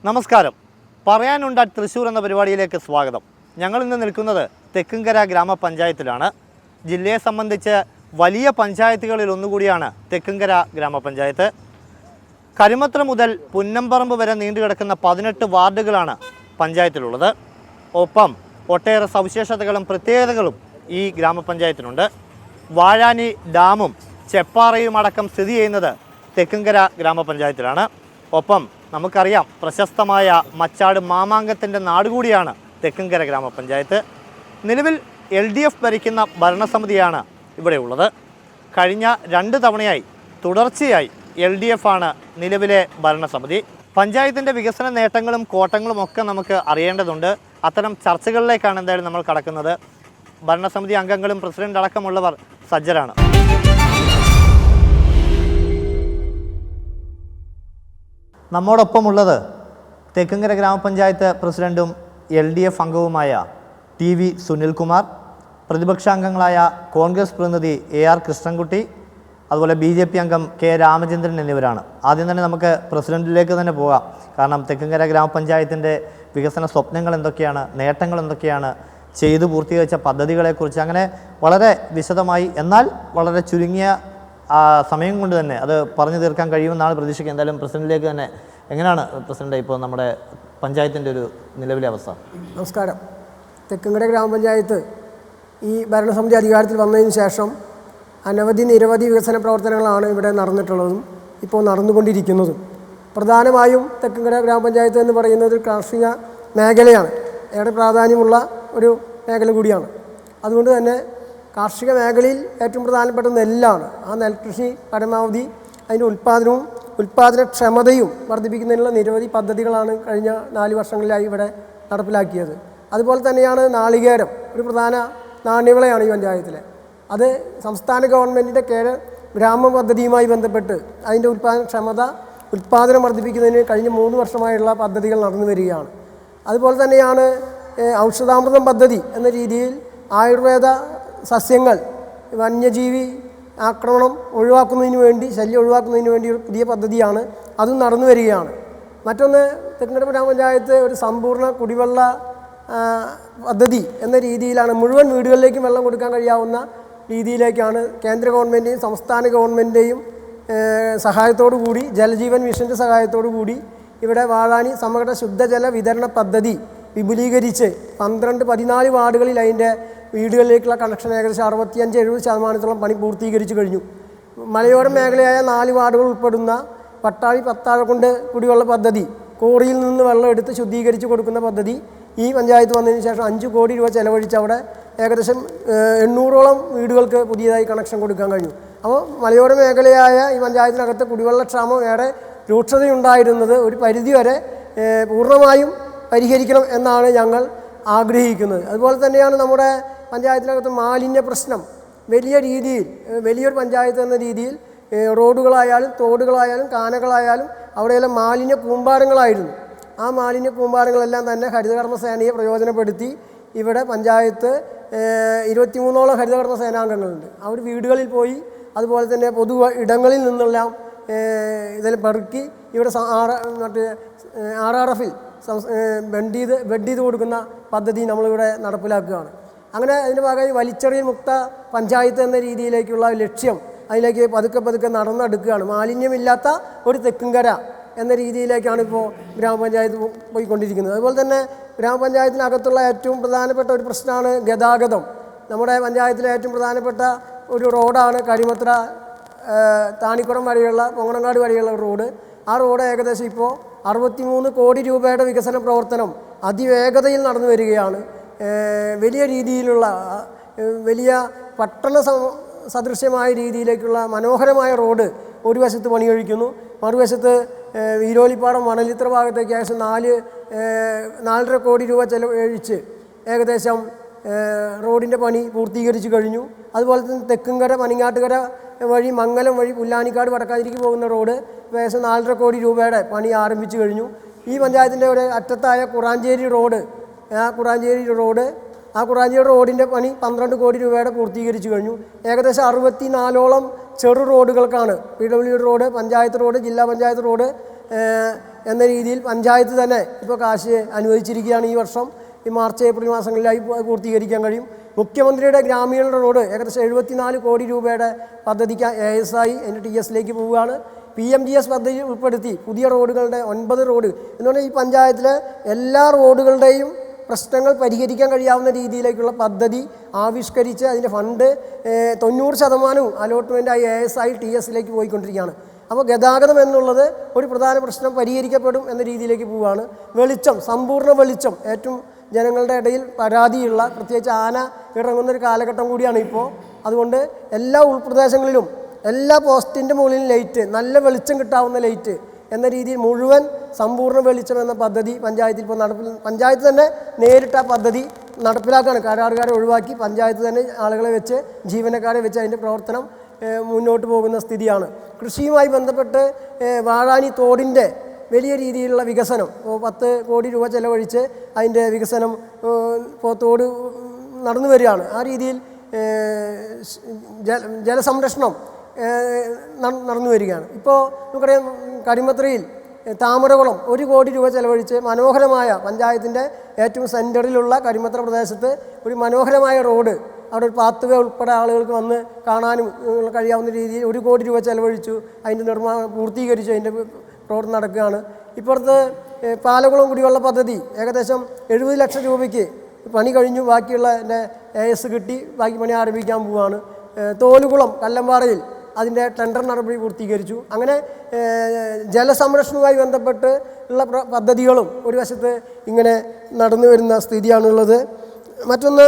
നമസ്കാരം. പറയാനുണ്ട് തൃശ്ശൂർ എന്ന പരിപാടിയിലേക്ക് സ്വാഗതം. ഞങ്ങൾ ഇന്ന് നിൽക്കുന്നത് തെക്കുംകര ഗ്രാമപഞ്ചായത്തിലാണ്. ജില്ലയെ സംബന്ധിച്ച് വലിയ പഞ്ചായത്തുകളിൽ ഒന്നുകൂടിയാണ് തെക്കുംകര ഗ്രാമപഞ്ചായത്ത്. കരിമത്ര മുതൽ പുന്നമ്പറമ്പ് വരെ നീണ്ടുകിടക്കുന്ന 18 വാർഡുകളാണ് പഞ്ചായത്തിലുള്ളത്. ഒപ്പം ഒട്ടേറെ സവിശേഷതകളും പ്രത്യേകതകളും ഈ ഗ്രാമപഞ്ചായത്തിനുണ്ട്. വാഴാനി ഡാമും ചെപ്പാറയും അടക്കം സ്ഥിതി ചെയ്യുന്നത് തെക്കുംകര ഗ്രാമപഞ്ചായത്തിലാണ്. ഒപ്പം നമുക്കറിയാം, പ്രശസ്തമായ മച്ചാട് മാമാങ്കത്തിൻ്റെ നാടുകൂടിയാണ് തെക്കുംകര ഗ്രാമപഞ്ചായത്ത്. നിലവിൽ LDF ഭരിക്കുന്ന ഭരണസമിതിയാണ് ഇവിടെ ഉള്ളത്. കഴിഞ്ഞ 2 തവണയായി തുടർച്ചയായി LDF ആണ് നിലവിലെ ഭരണസമിതി. പഞ്ചായത്തിൻ്റെ വികസന നേട്ടങ്ങളും കോട്ടങ്ങളും ഒക്കെ നമുക്ക് അറിയേണ്ടതുണ്ട്. അത്തരം ചർച്ചകളിലേക്കാണ് എന്തായാലും നമ്മൾ കടക്കുന്നത്. ഭരണസമിതി അംഗങ്ങളും പ്രസിഡന്റ് അടക്കമുള്ളവർ സജ്ജരാണ്. നമ്മോടൊപ്പമുള്ളത് തെക്കുംകര ഗ്രാമപഞ്ചായത്ത് പ്രസിഡന്റും LDF അംഗവുമായ TV സുനിൽകുമാർ, പ്രതിപക്ഷാംഗങ്ങളായ കോൺഗ്രസ് പ്രതിനിധി AR കൃഷ്ണൻകുട്ടി, അതുപോലെ BJP അംഗം K രാമചന്ദ്രൻ എന്നിവരാണ്. ആദ്യം തന്നെ നമുക്ക് പ്രസിഡന്റിലേക്ക് തന്നെ പോകാം. കാരണം തെക്കുംകര ഗ്രാമപഞ്ചായത്തിൻ്റെ വികസന സ്വപ്നങ്ങൾ എന്തൊക്കെയാണ്, നേട്ടങ്ങൾ എന്തൊക്കെയാണ്, ചെയ്തു പൂർത്തീകരിച്ച പദ്ധതികളെക്കുറിച്ച് അങ്ങനെ വളരെ വിശദമായി എന്നാൽ വളരെ ചുരുങ്ങിയ സമയം കൊണ്ട് തന്നെ അത് പറഞ്ഞു തീർക്കാൻ കഴിയുമെന്നാണ് പ്രതീക്ഷിക്കുക. എന്തായാലും പ്രസിഡന്റിലേക്ക് തന്നെ, എങ്ങനെയാണ് പ്രസിഡന്റ് ഇപ്പോൾ നമ്മുടെ പഞ്ചായത്തിൻ്റെ ഒരു നിലവിലെ അവസ്ഥ? നമസ്കാരം. തെക്കുംകര ഗ്രാമപഞ്ചായത്ത് ഈ ഭരണസമിതി അധികാരത്തിൽ വന്നതിന് ശേഷം നിരവധി വികസന പ്രവർത്തനങ്ങളാണ് ഇവിടെ നടന്നിട്ടുള്ളതും ഇപ്പോൾ നടന്നുകൊണ്ടിരിക്കുന്നതും. പ്രധാനമായും തെക്കുംകര ഗ്രാമപഞ്ചായത്ത് എന്ന് പറയുന്നത് കാർഷിക മേഖലയാണ്. ഏറെ പ്രാധാന്യമുള്ള ഒരു മേഖല കൂടിയാണ്. അതുകൊണ്ട് തന്നെ കാർഷിക മേഖലയിൽ ഏറ്റവും പ്രധാനപ്പെട്ട നെല്ലാണ്. ആ നെൽകൃഷി പരമാവധി അതിൻ്റെ ഉൽപ്പാദനക്ഷമതയും വർദ്ധിപ്പിക്കുന്നതിനുള്ള നിരവധി പദ്ധതികളാണ് കഴിഞ്ഞ 4 വർഷങ്ങളിലായി ഇവിടെ നടപ്പിലാക്കിയത്. അതുപോലെ തന്നെയാണ് നാളികേരം ഒരു പ്രധാന നാണ്യവിളയാണ് ഈ പഞ്ചായത്തിലെ. അത് സംസ്ഥാന ഗവൺമെൻറ്റിൻ്റെ ഗ്രാമ പദ്ധതിയുമായി ബന്ധപ്പെട്ട് അതിൻ്റെ ഉൽപ്പാദനം വർദ്ധിപ്പിക്കുന്നതിന് കഴിഞ്ഞ 3 വർഷമായുള്ള പദ്ധതികൾ നടന്നു വരികയാണ്. അതുപോലെ തന്നെയാണ് ഔഷധാമൃതം പദ്ധതി എന്ന രീതിയിൽ ആയുർവേദ സസ്യങ്ങൾ വന്യജീവി ആക്രമണം ശല്യം ഒഴിവാക്കുന്നതിന് വേണ്ടി ഒരു പുതിയ പദ്ധതിയാണ്, അതും നടന്നു വരികയാണ്. മറ്റൊന്ന്, തെക്കുംകര ഗ്രാമപഞ്ചായത്ത് ഒരു സമ്പൂർണ്ണ കുടിവെള്ള പദ്ധതി എന്ന രീതിയിലാണ് മുഴുവൻ വീടുകളിലേക്കും വെള്ളം കൊടുക്കാൻ കഴിയാവുന്ന രീതിയിലേക്കാണ് കേന്ദ്ര ഗവൺമെൻറ്റെയും സംസ്ഥാന ഗവൺമെൻറ്റെയും സഹായത്തോടു കൂടി, ജലജീവൻ മിഷൻ്റെ സഹായത്തോടു കൂടി ഇവിടെ വാഴാനി സമഗ്ര ശുദ്ധജല വിതരണ പദ്ധതി വിപുലീകരിച്ച് 14 വാർഡുകളിൽ അതിൻ്റെ വീടുകളിലേക്കുള്ള കണക്ഷൻ ഏകദേശം 65-70% പണി പൂർത്തീകരിച്ചു കഴിഞ്ഞു. മലയോര മേഖലയായ 4 വാർഡുകൾ ഉൾപ്പെടുന്ന പട്ടാഴി പത്താഴക്കുണ്ട് കുടിവെള്ള പദ്ധതി, കോറിയിൽ നിന്ന് വെള്ളം എടുത്ത് ശുദ്ധീകരിച്ച് കൊടുക്കുന്ന പദ്ധതി ഈ പഞ്ചായത്ത് വന്നതിന് ശേഷം 5 കോടി രൂപ ചെലവഴിച്ച് അവിടെ ഏകദേശം 800ഓളം വീടുകൾക്ക് പുതിയതായി കണക്ഷൻ കൊടുക്കാൻ കഴിഞ്ഞു. അപ്പോൾ മലയോര മേഖലയായ ഈ പഞ്ചായത്തിനകത്ത് കുടിവെള്ളക്ഷാമം ഏറെ രൂക്ഷതയുണ്ടായിരുന്നത് ഒരു പരിധിവരെ പൂർണ്ണമായും പരിഹരിക്കണം എന്നാണ് ഞങ്ങൾ ആഗ്രഹിക്കുന്നത്. അതുപോലെ തന്നെയാണ് നമ്മുടെ പഞ്ചായത്തിനകത്ത് മാലിന്യ പ്രശ്നം വലിയൊരു പഞ്ചായത്ത് എന്ന രീതിയിൽ റോഡുകളായാലും തോടുകളായാലും കാനകളായാലും അവിടെയെല്ലാം മാലിന്യ കൂമ്പാരങ്ങളായിരുന്നു. ആ മാലിന്യ കൂമ്പാരങ്ങളെല്ലാം തന്നെ ഹരിതകർമ്മസേനയെ പ്രയോജനപ്പെടുത്തി ഇവിടെ പഞ്ചായത്ത് 23ഓളം ഹരിതകർമ്മ സേനാംഗങ്ങളുണ്ട്. അവർ വീടുകളിൽ പോയി അതുപോലെ തന്നെ പൊതു ഇടങ്ങളിൽ നിന്നെല്ലാം ഇതെല്ലാം പെറുക്കി ഇവിടെ RRFിൽ ബെഡ് ചെയ്ത് കൊടുക്കുന്ന പദ്ധതി നമ്മളിവിടെ നടപ്പിലാക്കുകയാണ്. അങ്ങനെ അതിൻ്റെ ഭാഗമായി വലിച്ചെറിയൽ മുക്ത പഞ്ചായത്ത് എന്ന രീതിയിലേക്കുള്ള ലക്ഷ്യം അതിലേക്ക് പതുക്കെ നടന്നെടുക്കുകയാണ്. മാലിന്യമില്ലാത്ത ഒരു തെക്കുംകര എന്ന രീതിയിലേക്കാണ് ഇപ്പോൾ ഗ്രാമപഞ്ചായത്ത് പോയിക്കൊണ്ടിരിക്കുന്നത്. അതുപോലെ തന്നെ ഗ്രാമപഞ്ചായത്തിനകത്തുള്ള ഏറ്റവും പ്രധാനപ്പെട്ട ഒരു പ്രശ്നമാണ് ഗതാഗതം. നമ്മുടെ പഞ്ചായത്തിലെ ഏറ്റവും പ്രധാനപ്പെട്ട ഒരു റോഡാണ് കരിമത്ര താണിക്കുളം വരെയുള്ള പൊങ്ങണങ്ങാട് വരെയുള്ള റോഡ്. ആ റോഡ് ഏകദേശം ഇപ്പോൾ 63 കോടി രൂപയുടെ വികസന പ്രവർത്തനം അതിവേഗതയിൽ നടന്നു വരികയാണ്. വലിയ രീതിയിലുള്ള വലിയ പട്ടണ സദൃശ്യമായ രീതിയിലേക്കുള്ള മനോഹരമായ റോഡ് ഒരു വശത്ത് പണി കഴിക്കുന്നു, മറുവശത്ത് വീരോലിപ്പാടം മണലിത്ര ഭാഗത്തേക്ക് ഏകദേശം 4.5 കോടി രൂപ ചെലവഴിച്ച് ഏകദേശം റോഡിൻ്റെ പണി പൂർത്തീകരിച്ചു കഴിഞ്ഞു. അതുപോലെ തന്നെ തെക്കുംകര പനിങ്ങാട്ടുകര വഴി മംഗലം വഴി പുല്ലാനിക്കാട് വടക്കാതിരിക്ക് പോകുന്ന റോഡ് ഏകദേശം 4.5 കോടി രൂപയുടെ പണി ആരംഭിച്ചു കഴിഞ്ഞു. ഈ പഞ്ചായത്തിൻ്റെ ഒരു അറ്റത്തായ കുറാഞ്ചേരി റോഡിൻ്റെ പണി 12 കോടി രൂപയുടെ പൂർത്തീകരിച്ചു കഴിഞ്ഞു. ഏകദേശം 64ഓളം ചെറു റോഡുകൾക്കാണ് PWD റോഡ്, പഞ്ചായത്ത് റോഡ്, ജില്ലാ പഞ്ചായത്ത് റോഡ്, എന്ന രീതിയിൽ പഞ്ചായത്ത് തന്നെ ഇപ്പോൾ കാശ് അനുവദിച്ചിരിക്കുകയാണ്. ഈ വർഷം ഈ മാർച്ച് ഏപ്രിൽ മാസങ്ങളിലായി പൂർത്തീകരിക്കാൻ കഴിയും. മുഖ്യമന്ത്രിയുടെ ഗ്രാമീണ റോഡ് ഏകദേശം 74 കോടി രൂപയുടെ പദ്ധതിക്ക് ASI അതിൻ്റെ TS പോവുകയാണ്. PMGS പദ്ധതി ഉൾപ്പെടുത്തി പുതിയ റോഡുകളുടെ 9 റോഡ് എന്ന് പറഞ്ഞാൽ ഈ പഞ്ചായത്തിലെ എല്ലാ റോഡുകളുടെയും പ്രശ്നങ്ങൾ പരിഹരിക്കാൻ കഴിയാവുന്ന രീതിയിലേക്കുള്ള പദ്ധതി ആവിഷ്കരിച്ച് അതിൻ്റെ ഫണ്ട് 90% അലോട്ട്മെൻറ്റായി ASI TS പോയിക്കൊണ്ടിരിക്കുകയാണ്. അപ്പോൾ ഗതാഗതം എന്നുള്ളത് ഒരു പ്രധാന പ്രശ്നം പരിഹരിക്കപ്പെടും എന്ന രീതിയിലേക്ക് പോവുകയാണ്. വെളിച്ചം, സമ്പൂർണ്ണ വെളിച്ചം ഏറ്റവും ജനങ്ങളുടെ ഇടയിൽ പരാതിയുള്ള, പ്രത്യേകിച്ച് ആന ഇറങ്ങുന്നൊരു കാലഘട്ടം കൂടിയാണ് ഇപ്പോൾ. അതുകൊണ്ട് എല്ലാ ഉൾപ്രദേശങ്ങളിലും എല്ലാ പോസ്റ്റിൻ്റെ മുകളിലും ലൈറ്റ്, നല്ല വെളിച്ചം കിട്ടാവുന്ന ലൈറ്റ് എന്ന രീതിയിൽ മുഴുവൻ സമ്പൂർണ്ണ വെളിച്ചം എന്ന പദ്ധതി പഞ്ചായത്തിൽ ഇപ്പോൾ പഞ്ചായത്ത് തന്നെ നേരിട്ട് ആ പദ്ധതി നടപ്പിലാക്കുകയാണ്. കരാറുകാരെ ഒഴിവാക്കി പഞ്ചായത്ത് തന്നെ ആളുകളെ വെച്ച്, ജീവനക്കാരെ വെച്ച് അതിൻ്റെ പ്രവർത്തനം മുന്നോട്ട് പോകുന്ന സ്ഥിതിയാണ്. കൃഷിയുമായി ബന്ധപ്പെട്ട് വാഴാനി തോടിൻ്റെ വലിയ രീതിയിലുള്ള വികസനം 10 കോടി രൂപ ചെലവഴിച്ച് അതിൻ്റെ വികസനം ഇപ്പോൾ തോട് നടന്നു വരികയാണ്. ആ രീതിയിൽ ജലസംരക്ഷണം നടന്നു വരികയാണ്. ഇപ്പോൾ നമുക്കറിയാം കരിമത്രയിൽ താമരകുളം 1 കോടി രൂപ ചെലവഴിച്ച് മനോഹരമായ പഞ്ചായത്തിൻ്റെ ഏറ്റവും സെൻറ്ററിലുള്ള കരിമത്ര പ്രദേശത്ത് ഒരു മനോഹരമായ റോഡ്, അവിടെ ഒരു പാത്ത് വേ ഉൾപ്പെടെ ആളുകൾക്ക് വന്ന് കാണാനും കഴിയാവുന്ന രീതിയിൽ 1 കോടി രൂപ ചെലവഴിച്ചു. അതിൻ്റെ നിർമ്മാണം പൂർത്തീകരിച്ചു, അതിൻ്റെ പ്രവർത്തനം നടക്കുകയാണ്. ഇപ്പുറത്ത് പാലകുളം കുടിവെള്ള പദ്ധതി ഏകദേശം 70 ലക്ഷം രൂപയ്ക്ക് പണി കഴിഞ്ഞു. ബാക്കിയുള്ള എൻ്റെ AS കിട്ടി, ബാക്കി പണി ആരംഭിക്കാൻ പോവുകയാണ്. തോലുകുളം കല്ലമ്പാറയിൽ അതിൻ്റെ ടെൻഡർ നടപടി പൂർത്തീകരിച്ചു. അങ്ങനെ ജലസംരക്ഷണവുമായി ബന്ധപ്പെട്ട് ഉള്ള പദ്ധതികളും ഒരു വശത്ത് ഇങ്ങനെ നടന്നു വരുന്ന സ്ഥിതിയാണുള്ളത്. മറ്റൊന്ന്,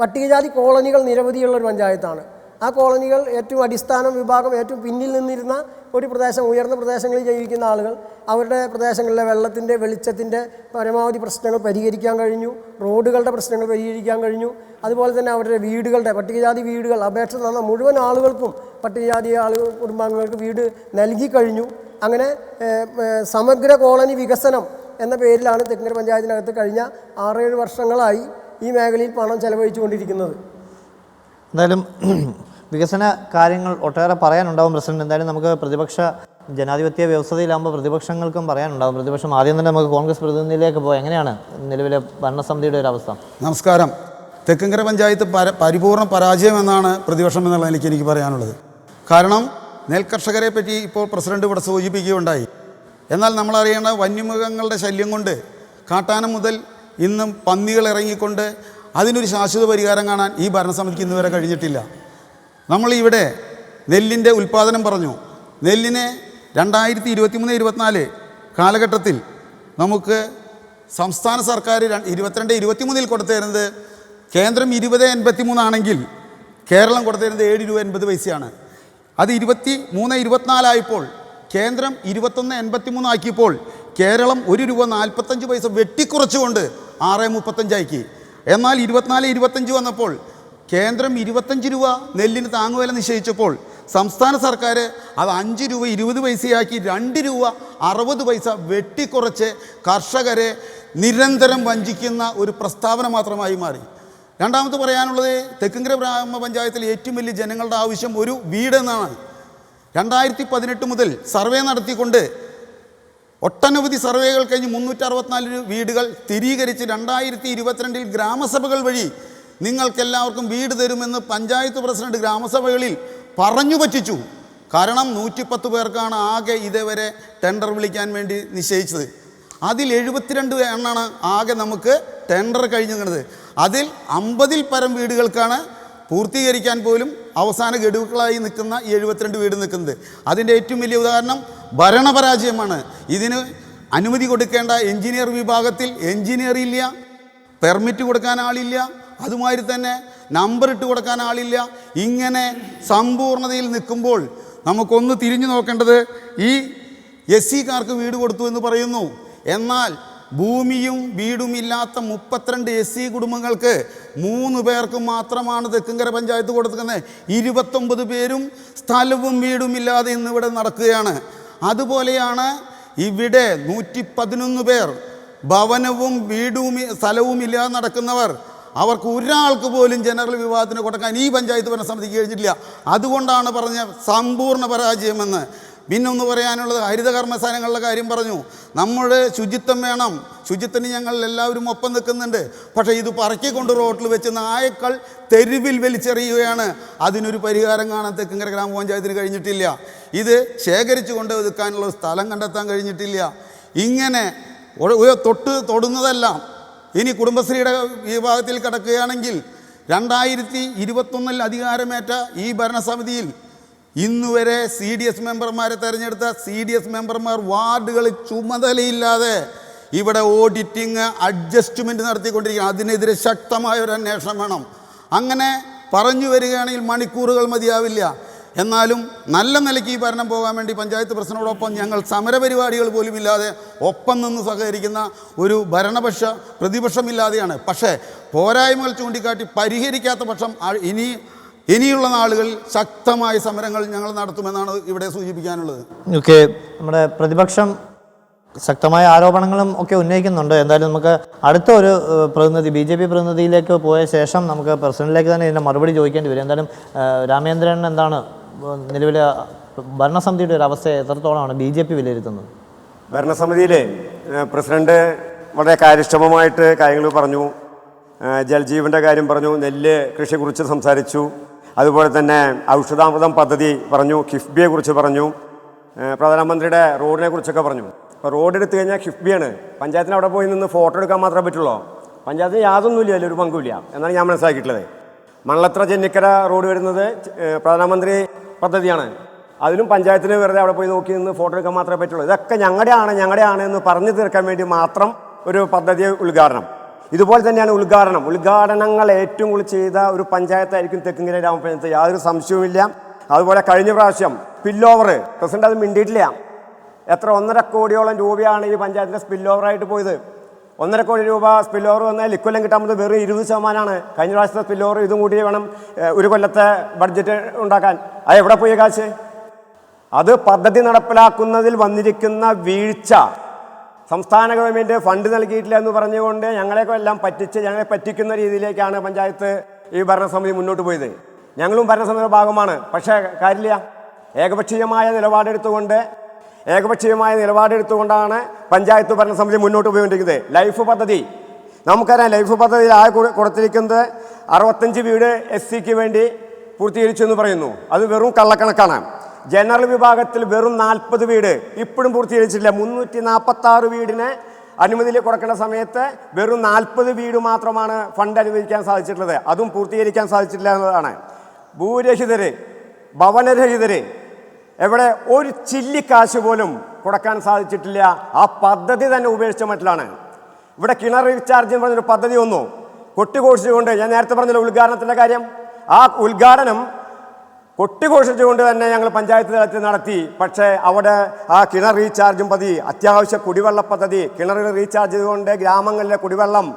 പട്ടികജാതി കോളനികൾ നിരവധിയുള്ളൊരു പഞ്ചായത്താണ്. ആ കോളനികൾ ഏറ്റവും അടിസ്ഥാന വിഭാഗം, ഏറ്റവും പിന്നിൽ നിന്നിരുന്ന ഒരു പ്രദേശം, ഉയർന്ന പ്രദേശങ്ങളിൽ ജീവിക്കുന്ന ആളുകൾ, അവരുടെ പ്രദേശങ്ങളിലെ വെള്ളത്തിൻ്റെ, വെളിച്ചത്തിൻ്റെ പരമാവധി പ്രശ്നങ്ങൾ പരിഹരിക്കാൻ കഴിഞ്ഞു. റോഡുകളുടെ പ്രശ്നങ്ങൾ പരിഹരിക്കാൻ കഴിഞ്ഞു. അതുപോലെ തന്നെ അവരുടെ വീടുകളുടെ, പട്ടികജാതി വീടുകൾ അപേക്ഷ തന്ന മുഴുവൻ ആളുകൾക്കും, പട്ടികജാതി കുടുംബാംഗങ്ങൾക്ക് വീട് നൽകി കഴിഞ്ഞു. അങ്ങനെ സമഗ്ര കോളനി വികസനം എന്ന പേരിലാണ് തെക്കങ്കര പഞ്ചായത്തിനകത്ത് കഴിഞ്ഞ 6-7 വർഷങ്ങളായി ഈ മേഖലയിൽ പണം ചെലവഴിച്ചുകൊണ്ടിരിക്കുന്നത്. എന്തായാലും വികസന കാര്യങ്ങൾ ഒട്ടേറെ പറയാനുണ്ടാകും പ്രസിഡന്റ്. എന്തായാലും നമുക്ക് പ്രതിപക്ഷ ജനാധിപത്യ വ്യവസ്ഥയിലാകുമ്പോൾ പ്രതിപക്ഷങ്ങൾക്കും പറയാനുണ്ടാകും. പ്രതിപക്ഷം ആദ്യം തന്നെ നമുക്ക് കോൺഗ്രസ് പ്രതിനിധിയിലേക്ക് പോകാം. എങ്ങനെയാണ് നിലവിലെ ഭരണസമിതിയുടെ ഒരു അവസ്ഥ? നമസ്കാരം. തെക്കങ്കര പഞ്ചായത്ത് പരിപൂർണ്ണ പരാജയം എന്നാണ് പ്രതിപക്ഷം എന്നുള്ള എനിക്ക് പറയാനുള്ളത്. കാരണം നെൽകർഷകരെ പറ്റി ഇപ്പോൾ പ്രസിഡന്റ് ഇവിടെ സൂചിപ്പിക്കുകയുണ്ടായി. എന്നാൽ നമ്മളറിയേണ്ട വന്യമൃഗങ്ങളുടെ ശല്യം കൊണ്ട് കാട്ടാനം മുതൽ ഇന്നും പന്നികൾ ഇറങ്ങിക്കൊണ്ട് അതിനൊരു ശാശ്വത പരിഹാരം കാണാൻ ഈ ഭരണസമിതിക്ക് ഇന്ന് വരെ കഴിഞ്ഞിട്ടില്ല. നമ്മളിവിടെ നെല്ലിൻ്റെ ഉൽപ്പാദനം പറഞ്ഞു. നെല്ലിനെ 2023-24 കാലഘട്ടത്തിൽ നമുക്ക് സംസ്ഥാന സർക്കാർ 22-23 കൊടുത്തിരുന്നത് കേന്ദ്രം 20.83 ആണെങ്കിൽ കേരളം കൊടുത്തിരുന്നത് 7 രൂപ 80 പൈസയാണ്. അത് 23-24 ആയപ്പോൾ കേന്ദ്രം 21.83 ആക്കിയപ്പോൾ കേരളം 1 രൂപ 45 പൈസ വെട്ടിക്കുറച്ചുകൊണ്ട് 6.35 ആക്കി. എന്നാൽ 24-25 വന്നപ്പോൾ കേന്ദ്രം 25 രൂപ നെല്ലിന് താങ്ങുവില നിശ്ചയിച്ചപ്പോൾ സംസ്ഥാന സർക്കാർ അത് 5 രൂപ 20 പൈസയാക്കി 2 രൂപ 60 പൈസ വെട്ടിക്കുറച്ച് കർഷകരെ നിരന്തരം വഞ്ചിക്കുന്ന ഒരു പ്രസ്താവന മാത്രമായി മാറി. രണ്ടാമത് പറയാനുള്ളത്, തെക്കങ്കര ഗ്രാമപഞ്ചായത്തിൽ ഏറ്റവും വലിയ ജനങ്ങളുടെ ആവശ്യം ഒരു വീടെന്നാണ്. 2018 മുതൽ സർവേ നടത്തിക്കൊണ്ട് ഒട്ടനവധി സർവേകൾ കഴിഞ്ഞ് 364 വീടുകൾ സ്ഥിരീകരിച്ച് 2022 ഗ്രാമസഭകൾ വഴി നിങ്ങൾക്കെല്ലാവർക്കും വീട് തരുമെന്ന് പഞ്ചായത്ത് പ്രസിഡന്റ് ഗ്രാമസഭകളിൽ പറഞ്ഞു പറ്റിച്ചു. കാരണം 110 പേർക്കാണ് ആകെ ഇതേവരെ ടെൻഡർ വിളിക്കാൻ വേണ്ടി നിശ്ചയിച്ചത്. അതിൽ 72 എണ്ണാണ് ആകെ നമുക്ക് ടെൻഡർ കഴിഞ്ഞിരുന്നത്. അതിൽ 50-ൽ പരം വീടുകൾക്കാണ് പൂർത്തീകരിക്കാൻ പോലും അവസാന ഗഡുക്കളായി നിൽക്കുന്ന 72 വീട് നിൽക്കുന്നത്. അതിൻ്റെ ഏറ്റവും വലിയ ഉദാഹരണം ഭരണപരാജയമാണ്. ഇതിന് അനുമതി കൊടുക്കേണ്ട എഞ്ചിനീയർ വിഭാഗത്തിൽ എഞ്ചിനീയർ ഇല്ല, പെർമിറ്റ് കൊടുക്കാൻ ആളില്ല, അതുമാതിരി തന്നെ നമ്പർ ഇട്ട് കൊടുക്കാൻ ആളില്ല. ഇങ്ങനെ സമ്പൂർണ്ണതയിൽ നിൽക്കുമ്പോൾ നമുക്കൊന്ന് തിരിഞ്ഞു നോക്കേണ്ടത്, ഈ SC-കാർക്ക് വീട് കൊടുത്തു എന്ന് പറയുന്നു. എന്നാൽ ഭൂമിയും വീടുമില്ലാത്ത 32 SC കുടുംബങ്ങൾക്ക് 3 പേർക്ക് മാത്രമാണ് തെക്കങ്കര പഞ്ചായത്ത് കൊടുക്കുന്നത്. 29 പേരും സ്ഥലവും വീടുമില്ലാതെ ഇന്നിവിടെ നടക്കുകയാണ്. അതുപോലെയാണ് ഇവിടെ 111 പേർ ഭവനവും വീടും സ്ഥലവും ഇല്ലാതെ നടക്കുന്നവർ. അവർക്ക് ഒരാൾക്ക് പോലും ജനറൽ വിഭാഗത്തിന് കൊടുക്കാൻ ഈ പഞ്ചായത്ത് ഭരണസമിതിക്ക് കഴിഞ്ഞിട്ടില്ല. അതുകൊണ്ടാണ് പറഞ്ഞ സമ്പൂർണ്ണ പരാജയമെന്ന്. പിന്നെ ഒന്ന് പറയാനുള്ളത് ഹരിതകർമ്മസേനകളുടെ കാര്യം പറഞ്ഞു. നമ്മുടെ ശുചിത്വം വേണം, ശുചിത്വത്തിന് ഞങ്ങൾ എല്ലാവരും ഒപ്പം നിൽക്കുന്നുണ്ട്. പക്ഷേ ഇത് പറക്കിക്കൊണ്ട് റോട്ടിൽ വെച്ച് നായക്കൾ തെരുവിൽ വലിച്ചെറിയുകയാണ്. അതിനൊരു പരിഹാരം കാണാൻ തെക്കുംകര ഗ്രാമപഞ്ചായത്തിന് കഴിഞ്ഞിട്ടില്ല. ഇത് ശേഖരിച്ചു കൊണ്ട് ഒതുക്കാനുള്ള സ്ഥലം കണ്ടെത്താൻ കഴിഞ്ഞിട്ടില്ല. ഇങ്ങനെ തൊടുന്നതെല്ലാം ഇനി കുടുംബശ്രീയുടെ വിഭാഗത്തിൽ കിടക്കുകയാണെങ്കിൽ 2021 അധികാരമേറ്റ ഈ ഭരണസമിതിയിൽ ഇന്നുവരെ CDS മെമ്പർമാരെ തിരഞ്ഞെടുത്ത CDS മെമ്പർമാർ വാർഡുകളിൽ ചുമതലയില്ലാതെ ഇവിടെ ഓഡിറ്റിങ് അഡ്ജസ്റ്റ്മെൻറ്റ് നടത്തിക്കൊണ്ടിരിക്കുകയാണ്. അതിനെതിരെ ശക്തമായ ഒരു അന്വേഷണം വേണം. അങ്ങനെ പറഞ്ഞു വരികയാണെങ്കിൽ മണിക്കൂറുകൾ മതിയാവില്ല. എന്നാലും നല്ല നിലയ്ക്ക് ഈ ഭരണം പോകാൻ വേണ്ടി പഞ്ചായത്ത് പ്രസിഡന്റിനോടൊപ്പം ഞങ്ങൾ സമരപരിപാടികൾ പോലുമില്ലാതെ ഒപ്പം നിന്ന് സഹകരിക്കുന്ന ഒരു പ്രതിപക്ഷമില്ലാതെയാണ്. പക്ഷേ പോരായ്മകൾ ചൂണ്ടിക്കാട്ടി പരിഹരിക്കാത്ത പക്ഷം ഇനിയുള്ള നാളുകളിൽ ശക്തമായ സമരങ്ങൾ ഞങ്ങൾ നടത്തുമെന്നാണ് ഇവിടെ സൂചിപ്പിക്കാനുള്ളത്. ഓക്കെ, നമ്മുടെ പ്രതിപക്ഷം ശക്തമായ ആരോപണങ്ങളും ഒക്കെ ഉന്നയിക്കുന്നുണ്ട്. എന്തായാലും നമുക്ക് അടുത്ത ഒരു പ്രതിനിധി BJP പ്രതിനിധിയിലേക്ക് പോയ ശേഷം നമുക്ക് പ്രസിഡന്റിലേക്ക് തന്നെ ഇതിൻ്റെ മറുപടി ചോദിക്കേണ്ടി വരും. എന്തായാലും രാമേന്ദ്രൻ, എന്താണ് നിലവിലെ ഭരണസമിതിയുടെ ഒരു അവസ്ഥയെ എത്രത്തോളമാണ് BJP വിലയിരുത്തുന്നത്? ഭരണസമിതിയിൽ പ്രസിഡന്റ് വളരെ കാര്യക്ഷമമായിട്ട് കാര്യങ്ങൾ പറഞ്ഞു. ജൽജീവൻ്റെ കാര്യം പറഞ്ഞു, നെല്ല് കൃഷിയെക്കുറിച്ച് സംസാരിച്ചു. അതുപോലെ തന്നെ ഔഷധാമൃതം പദ്ധതി പറഞ്ഞു, കിഫ്ബിയെ കുറിച്ച് പറഞ്ഞു, പ്രധാനമന്ത്രിയുടെ റോഡിനെ കുറിച്ചൊക്കെ പറഞ്ഞു. അപ്പോൾ റോഡ് എടുത്തു കഴിഞ്ഞാൽ കിഫ്ബിയാണ്. പഞ്ചായത്തിന് അവിടെ പോയി നിന്ന് ഫോട്ടോ എടുക്കാൻ മാത്രമേ പറ്റുള്ളൂ. പഞ്ചായത്തിന് യാതൊന്നുമില്ല, ഒരു പങ്കുമില്ല എന്നാണ് ഞാൻ മനസ്സിലാക്കിയിട്ടുള്ളത്. മണലത്ര ചെന്നിക്കര റോഡ് വരുന്നത് പ്രധാനമന്ത്രി പദ്ധതിയാണ്. അതിനും പഞ്ചായത്തിന് വെറുതെ അവിടെ പോയി നോക്കി നിന്ന് ഫോട്ടോ എടുക്കാൻ മാത്രമേ പറ്റുള്ളൂ. ഇതൊക്കെ ഞങ്ങളുടെയാണ് എന്ന് പറഞ്ഞു തീർക്കാൻ വേണ്ടി മാത്രം ഒരു പദ്ധതി ഉദ്ഘാടനം. ഇതുപോലെ തന്നെയാണ് ഉദ്ഘാടനങ്ങൾ ഏറ്റവും കൂടുതൽ ചെയ്ത ഒരു പഞ്ചായത്തായിരിക്കും തെക്കുംകര ഗ്രാമപഞ്ചായത്ത്, യാതൊരു സംശയവുമില്ല. അതുപോലെ കഴിഞ്ഞ പ്രാവശ്യം സ്പില്ലോവർ പ്രസിഡന്റ് അത് മിണ്ടിയിട്ടില്ല. 1.5 കോടിയോളം രൂപയാണ് ഈ പഞ്ചായത്തിൻ്റെ സ്പില്ലോവറായിട്ട് പോയത്. 1.5 കോടി രൂപ സ്പില്ലോവർ വന്നാൽ ഇക്കൊല്ലം കിട്ടാൻ പറ്റുന്നത് വെറും 20%. കഴിഞ്ഞ പ്രാവശ്യത്തെ സ്പില്ലോവർ ഇതും കൂടി വേണം ഒരു കൊല്ലത്തെ ബഡ്ജറ്റ് ഉണ്ടാക്കാൻ. അത് എവിടെ പോയ കാശ്? അത് പദ്ധതി നടപ്പിലാക്കുന്നതിൽ വന്നിരിക്കുന്ന വീഴ്ച. സംസ്ഥാന ഗവൺമെൻറ് ഫണ്ട് നൽകിയിട്ടില്ല എന്ന് പറഞ്ഞുകൊണ്ട് ഞങ്ങളെയൊക്കെ എല്ലാം ഞങ്ങളെ പറ്റിക്കുന്ന രീതിയിലേക്കാണ് പഞ്ചായത്ത് ഈ ഭരണസമിതി മുന്നോട്ട് പോയത്. ഞങ്ങളും ഭരണസമിതിയുടെ ഭാഗമാണ്. പക്ഷേ കാര്യമില്ല. ഏകപക്ഷീയമായ നിലപാടെടുത്തുകൊണ്ടാണ് പഞ്ചായത്ത് ഭരണസമിതി മുന്നോട്ട് പോയിക്കൊണ്ടിരിക്കുന്നത്. ലൈഫ് പദ്ധതി നമുക്കറിയാം. ലൈഫ് പദ്ധതിയിൽ കൊടുത്തിരിക്കുന്നത് 65 വീട് SCക്ക് വേണ്ടി പൂർത്തീകരിച്ചു എന്ന് പറയുന്നു. അത് വെറും കള്ളക്കണക്കാണ്. ജനറൽ വിഭാഗത്തിൽ വെറും 40 വീട് ഇപ്പോഴും പൂർത്തീകരിച്ചിട്ടില്ല. 346 വീടിന് അനുമതി കൊടുക്കേണ്ട സമയത്ത് വെറും 40 വീട് മാത്രമാണ് ഫണ്ട് അനുവദിക്കാൻ സാധിച്ചിട്ടുള്ളത്. അതും പൂർത്തീകരിക്കാൻ സാധിച്ചിട്ടില്ല എന്നതാണ്. ഭൂരഹിതര്, ഭവനരഹിതര് എവിടെ ഒരു ചില്ലിക്കാശ് പോലും കൊടുക്കാൻ സാധിച്ചിട്ടില്ല. ആ പദ്ധതി തന്നെ ഉപേക്ഷിച്ച മട്ടിലാണ്. ഇവിടെ കിണർ റീചാർജ് എന്ന് പറഞ്ഞൊരു പദ്ധതി വന്നു. കൊട്ടിഘോഷിച്ചുകൊണ്ട്, ഞാൻ നേരത്തെ പറഞ്ഞല്ലോ ഉദ്ഘാടനത്തിൻ്റെ കാര്യം, ആ ഉദ്ഘാടനം കൊട്ടിഘോഷിച്ചുകൊണ്ട് തന്നെ ഞങ്ങൾ പഞ്ചായത്ത് തലത്തിൽ നടത്തി. പക്ഷേ അവിടെ ആ കിണർ റീചാർജും പദ്ധതി, അത്യാവശ്യ കുടിവെള്ള പദ്ധതി, കിണറുകൾ റീചാർജ് ചെയ്തുകൊണ്ട് ഗ്രാമങ്ങളിലെ കുടിവെള്ളം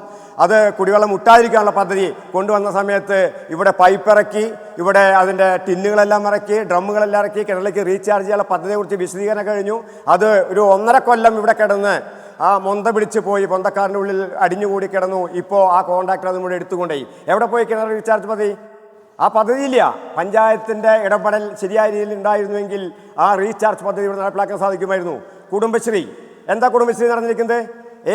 മുട്ടാതിരിക്കാനുള്ള പദ്ധതി കൊണ്ടുവന്ന സമയത്ത് ഇവിടെ പൈപ്പ് ഇറക്കി, ഇവിടെ അതിൻ്റെ ടിന്നുകളെല്ലാം ഇറക്കി, ഡ്രമ്മുകളെല്ലാം ഇറക്കി കിണറിലേക്ക് റീചാർജ് ചെയ്യാനുള്ള പദ്ധതിയെക്കുറിച്ച് വിശദീകരണം കഴിഞ്ഞു. അത് ഒരു 1.5 കൊല്ലം ഇവിടെ കിടന്ന് ആ മൊന്ത പിടിച്ച് പോയി, പൊന്തക്കാരൻ്റെ ഉള്ളിൽ അടിഞ്ഞുകൂടി കിടന്നു. ഇപ്പോൾ ആ കോൺട്രാക്ടർ അതും കൂടെ എടുത്തുകൊണ്ടേ എവിടെ പോയി കിണർ റീചാർജ് പദ്ധതി? ആ പദ്ധതിയില്ല. പഞ്ചായത്തിൻ്റെ ഇടപെടൽ ശരിയായ രീതിയിൽ ഉണ്ടായിരുന്നുവെങ്കിൽ ആ റീചാർജ് പദ്ധതി ഇവിടെ നടപ്പിലാക്കാൻ സാധിക്കുമായിരുന്നു. കുടുംബശ്രീ എന്താ കുടുംബശ്രീ നടന്നിരിക്കുന്നത്?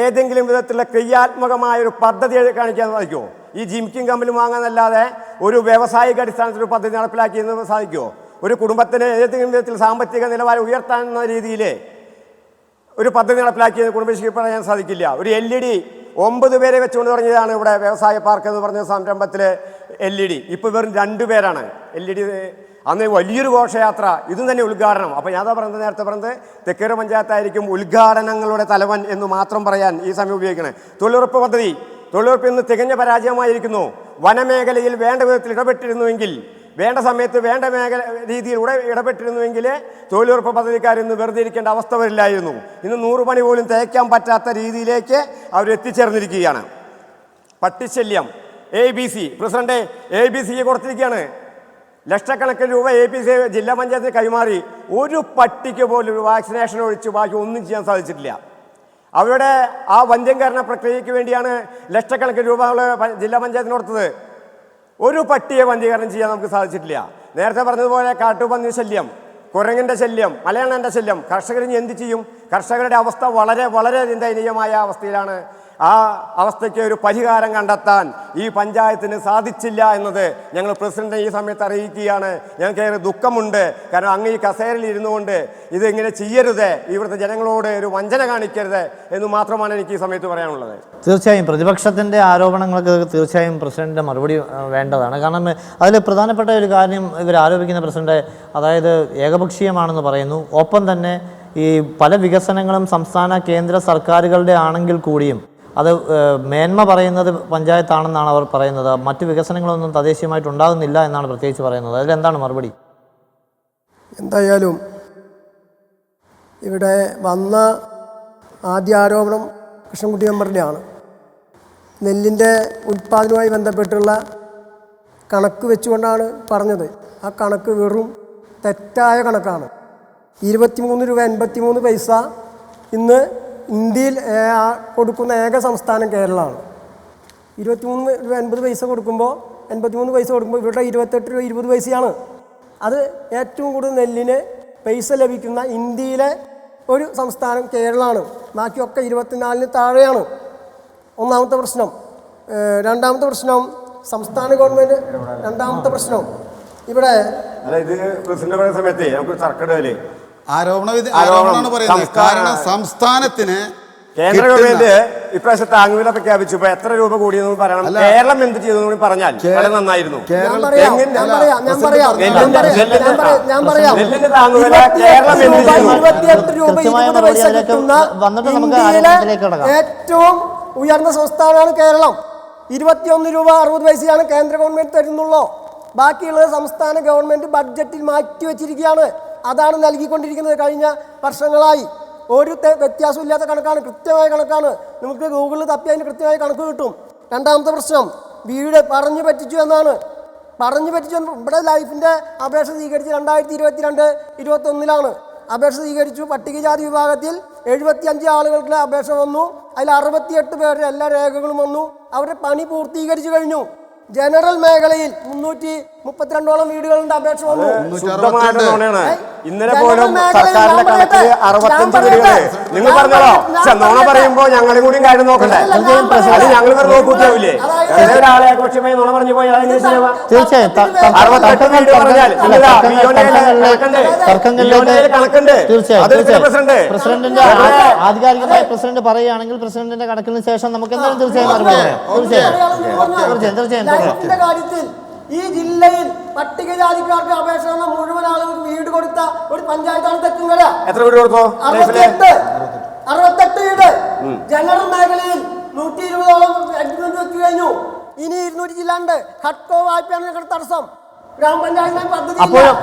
ഏതെങ്കിലും വിധത്തിലുള്ള ക്രിയാത്മകമായ ഒരു പദ്ധതി കാണിക്കാൻ സാധിക്കുമോ? ഈ ജിംകിങ് കമ്പനി വാങ്ങാനല്ലാതെ ഒരു വ്യാവസായിക അടിസ്ഥാനത്തിൽ ഒരു പദ്ധതി നടപ്പിലാക്കിയെന്ന് സാധിക്കുമോ? ഒരു കുടുംബത്തിന് ഏതെങ്കിലും വിധത്തിൽ സാമ്പത്തിക നിലവാരം ഉയർത്താനുള്ള രീതിയിൽ ഒരു പദ്ധതി നടപ്പിലാക്കിയെന്ന് കുടുംബശ്രീ പറയാൻ സാധിക്കില്ല. ഒരു LED 9 പേരെ വെച്ചുകൊണ്ട് തുടങ്ങിയതാണ് ഇവിടെ വ്യവസായ പാർക്ക് എന്ന് പറഞ്ഞ സംരംഭത്തിലെ LED. ഇപ്പോൾ വെറും 2 പേരാണ് LED. അന്ന് വലിയൊരു ഘോഷയാത്ര, ഇതും തന്നെ ഉദ്ഘാടനം. അപ്പോൾ ഞാൻ നേരത്തെ പറഞ്ഞത് തെക്കേര പഞ്ചായത്തായിരിക്കും ഉദ്ഘാടനങ്ങളുടെ തലവൻ എന്ന് മാത്രം പറയാൻ ഈ സമയം ഉപയോഗിക്കണേ. തൊഴിലുറപ്പ് പദ്ധതി ഇന്ന് തികഞ്ഞ പരാജയമായിരിക്കുന്നു. വനമേഖലയിൽ വേണ്ട വിധത്തിൽ ഇടപെട്ടിരുന്നുവെങ്കിൽ, വേണ്ട സമയത്ത് വേണ്ട രീതിയിൽ ഇടപെട്ടിരുന്നുവെങ്കിൽ തൊഴിലുറപ്പ് പദ്ധതിക്കാരിന്ന് വെറുതെ ഇരിക്കേണ്ട അവസ്ഥ വരില്ലായിരുന്നു. ഇന്ന് 100 പണി പോലും തേക്കാൻ പറ്റാത്ത രീതിയിലേക്ക് അവർ എത്തിച്ചേർന്നിരിക്കുകയാണ്. പട്ടിശല്യം ABC പ്രസിഡന്റ് ABCക്ക് കൊടുത്തിരിക്കുകയാണ്. ലക്ഷക്കണക്കിന് രൂപ ABC ജില്ലാ പഞ്ചായത്തിന് കൈമാറി. ഒരു പട്ടിക്ക് പോലും ഒരു വാക്സിനേഷൻ ഒഴിച്ച് ബാക്കി ഒന്നും ചെയ്യാൻ സാധിച്ചിട്ടില്ല. അവരുടെ ആ വന്ധ്യംകരണ പ്രക്രിയയ്ക്ക് വേണ്ടിയാണ് ലക്ഷക്കണക്കിന് രൂപ ജില്ലാ പഞ്ചായത്തിന് കൊടുത്തത്. ഒരു പട്ടിയെ വന്ധ്യീകരണം ചെയ്യാൻ നമുക്ക് സാധിച്ചിട്ടില്ല. നേരത്തെ പറഞ്ഞതുപോലെ കാട്ടുപന്നി ശല്യം, കുരങ്ങൻ്റെ ശല്യം, മലയാളൻ്റെ ശല്യം, കർഷകരിന് എന്ത് ചെയ്യും? കർഷകരുടെ അവസ്ഥ വളരെ വളരെ ദയനീയമായ അവസ്ഥയിലാണ്. ആ അവസ്ഥയ്ക്ക് ഒരു പരിഹാരം കണ്ടെത്താൻ ഈ പഞ്ചായത്തിന് സാധിച്ചില്ല എന്നത് ഞങ്ങൾ പ്രസിഡന്റിനെ ഈ സമയത്ത് അറിയിക്കുകയാണ്. ഞങ്ങൾക്ക് ഏറെ ദുഃഖമുണ്ട്. കാരണം അങ്ങ് ഈ കസേരയിൽ ഇരുന്നു കൊണ്ട് ഇതിങ്ങനെ ചെയ്യരുത്, ഇവിടുത്തെ ജനങ്ങളോട് ഒരു വഞ്ചന കാണിക്കരുത് എന്ന് മാത്രമാണ് എനിക്ക് ഈ സമയത്ത് പറയാനുള്ളത്. തീർച്ചയായും പ്രതിപക്ഷത്തിൻ്റെ ആരോപണങ്ങൾക്ക് തീർച്ചയായും പ്രസിഡന്റിൻ്റെ മറുപടി വേണ്ടതാണ്. കാരണം അതിൽ പ്രധാനപ്പെട്ട ഒരു കാര്യം ഇവർ ആരോപിക്കുന്ന പ്രസിഡന്റ്, അതായത് ഏകപക്ഷീയമാണെന്ന് പറയുന്നു. ഒപ്പം തന്നെ ഈ പല വികസനങ്ങളും സംസ്ഥാന കേന്ദ്ര സർക്കാരുകളുടെ ആണെങ്കിൽ കൂടിയും അത് മേന്മ പറയുന്നത് പഞ്ചായത്താണെന്നാണ് അവർ പറയുന്നത്. മറ്റ് വികസനങ്ങളൊന്നും തദ്ദേശീയമായിട്ട് ഉണ്ടാകുന്നില്ല എന്നാണ് പ്രത്യേകിച്ച് പറയുന്നത്. അതിലെന്താണ് മറുപടി? എന്തായാലും ഇവിടെ വന്ന ആദ്യ ആരോപണം കൃഷ്ണൻകുട്ടി മെമ്പറിൻ്റെയാണ്. നെല്ലിൻ്റെ ഉൽപ്പാദനവുമായി ബന്ധപ്പെട്ടുള്ള കണക്ക് വെച്ചുകൊണ്ടാണ് പറഞ്ഞത്. ആ കണക്ക് വെറും തെറ്റായ കണക്കാണ്. 23 രൂപ 83 പൈസ ഇന്ന് ഇന്ത്യയിൽ കൊടുക്കുന്ന ഏക സംസ്ഥാനം കേരളമാണ്. 23 രൂപ 80 പൈസ കൊടുക്കുമ്പോൾ 83 പൈസ കൊടുക്കുമ്പോൾ ഇവരുടെ 28 രൂപ 20 പൈസയാണ്. അത് ഏറ്റവും കൂടുതൽ നെല്ലിന് പൈസ ലഭിക്കുന്ന ഇന്ത്യയിലെ ഒരു സംസ്ഥാനം കേരളമാണ്. ബാക്കിയൊക്കെ 24-ന് താഴെയാണ്. ഒന്നാമത്തെ പ്രശ്നം. രണ്ടാമത്തെ പ്രശ്നം സംസ്ഥാന ഗവൺമെൻറ്. രണ്ടാമത്തെ പ്രശ്നം ഇവിടെ അതായത് പ്രസിഡന്റ് പറയുന്ന സമയത്ത് നമുക്ക് സർക്കാരിലെ ആരോപണമാണ് പറയുന്നത്. കാരണം സംസ്ഥാനത്തിന് കേന്ദ്ര ഗവൺമെന്റ് ഇപ്രാവശ്യം താങ്ങുവില പ്രഖ്യാപിച്ചു. ഇപ്പൊ എത്ര രൂപ കൂടിയെന്ന് പറയണം. കേരളം എന്ത് ചെയ്തു പറഞ്ഞാൽ വളരെ നന്നായിരുന്നു. നെല്ലിന്റെ താങ്ങുവില കേരളം എന്ത് ചെയ്തു? 28 രൂപ 20 പൈസ കിട്ടുന്ന ഇന്ത്യയിലെ ഏറ്റവും ഉയർന്ന സംസ്ഥാനമാണ് കേരളം. 21 രൂപ 60 പൈസയാണ് കേന്ദ്ര ഗവൺമെന്റ് തരുന്നുള്ളൂ. ബാക്കിയുള്ളത് സംസ്ഥാന ഗവൺമെന്റ് ബഡ്ജറ്റിൽ മാറ്റിവെച്ചിരിക്കുകയാണ്. അതാണ് നൽകിക്കൊണ്ടിരിക്കുന്നത് കഴിഞ്ഞ വർഷങ്ങളായി. ഒരു വ്യത്യാസമില്ലാത്ത കണക്കാണ്, കൃത്യമായ കണക്കാണ്. നമുക്ക് ഗൂഗിളിൽ തപ്പി അതിന് കൃത്യമായ കണക്ക് കിട്ടും. രണ്ടാമത്തെ പ്രശ്നം വീട് പറഞ്ഞു പറ്റിച്ചു എന്നാണ്. പറഞ്ഞു പറ്റിച്ചു. ഇവിടെ ലൈഫിൻ്റെ അപേക്ഷ സ്വീകരിച്ച് 2022-21 അപേക്ഷ സ്വീകരിച്ചു. പട്ടികജാതി വിഭാഗത്തിൽ 75 ആളുകൾക്ക് അപേക്ഷ വന്നു. അതിൽ 68 പേരുടെ എല്ലാ രേഖകളും വന്നു. അവരുടെ പണി പൂർത്തീകരിച്ചു കഴിഞ്ഞു. ജനറൽ മേഖലയിൽ 332ഓളം വീടുകളുടെ അപേക്ഷ വന്നു. ഇന്നലെ പോലും സർക്കാരിന്റെ കണക്കിൽ 65 വീടുകൾ. നിങ്ങൾ പറഞ്ഞോ, നോണ പറയുമ്പോ ഞങ്ങളും കൂടി കാര്യം നോക്കണ്ടേ? അത് ഞങ്ങൾ വെറുതെ നോക്കൂട്ടാവില്ലേ? ഒരാളെ ആഘോഷമായി നോണ പറഞ്ഞു പോയാൽ തീർച്ചയായും 68 വീട് പറഞ്ഞാൽ കണക്കുണ്ട്. പ്രസിഡന്റിന്റെ ആധികാരികമായ പ്രസിഡന്റ് പറയുകയാണെങ്കിൽ പ്രസിഡന്റിന്റെ കണക്കിന് ശേഷം നമുക്ക് എന്തായാലും തീർച്ചയായും മറുപടി പറയാം. തീർച്ചയായും കാര്യത്തിൽ ഈ ജില്ലയിൽ പട്ടികജാതിക്കാർക്ക് അപേക്ഷ മുഴുവൻ ആളുകൾക്ക് വീട് കൊടുത്ത ഒരു പഞ്ചായത്താണ് തെക്കുംകര. എത്ര വീട് കൊടുത്തോ? 68 വീട്. ജനറൽ മേഖലയിൽ 120ഓളം അഗ്രിമെന്റ് വെച്ചു കഴിഞ്ഞു. ഇനി 200 ജില്ലാണ്ട്. ഹഡ്കോ വായ്പയാണ് ഞങ്ങളുടെ തടസ്സം.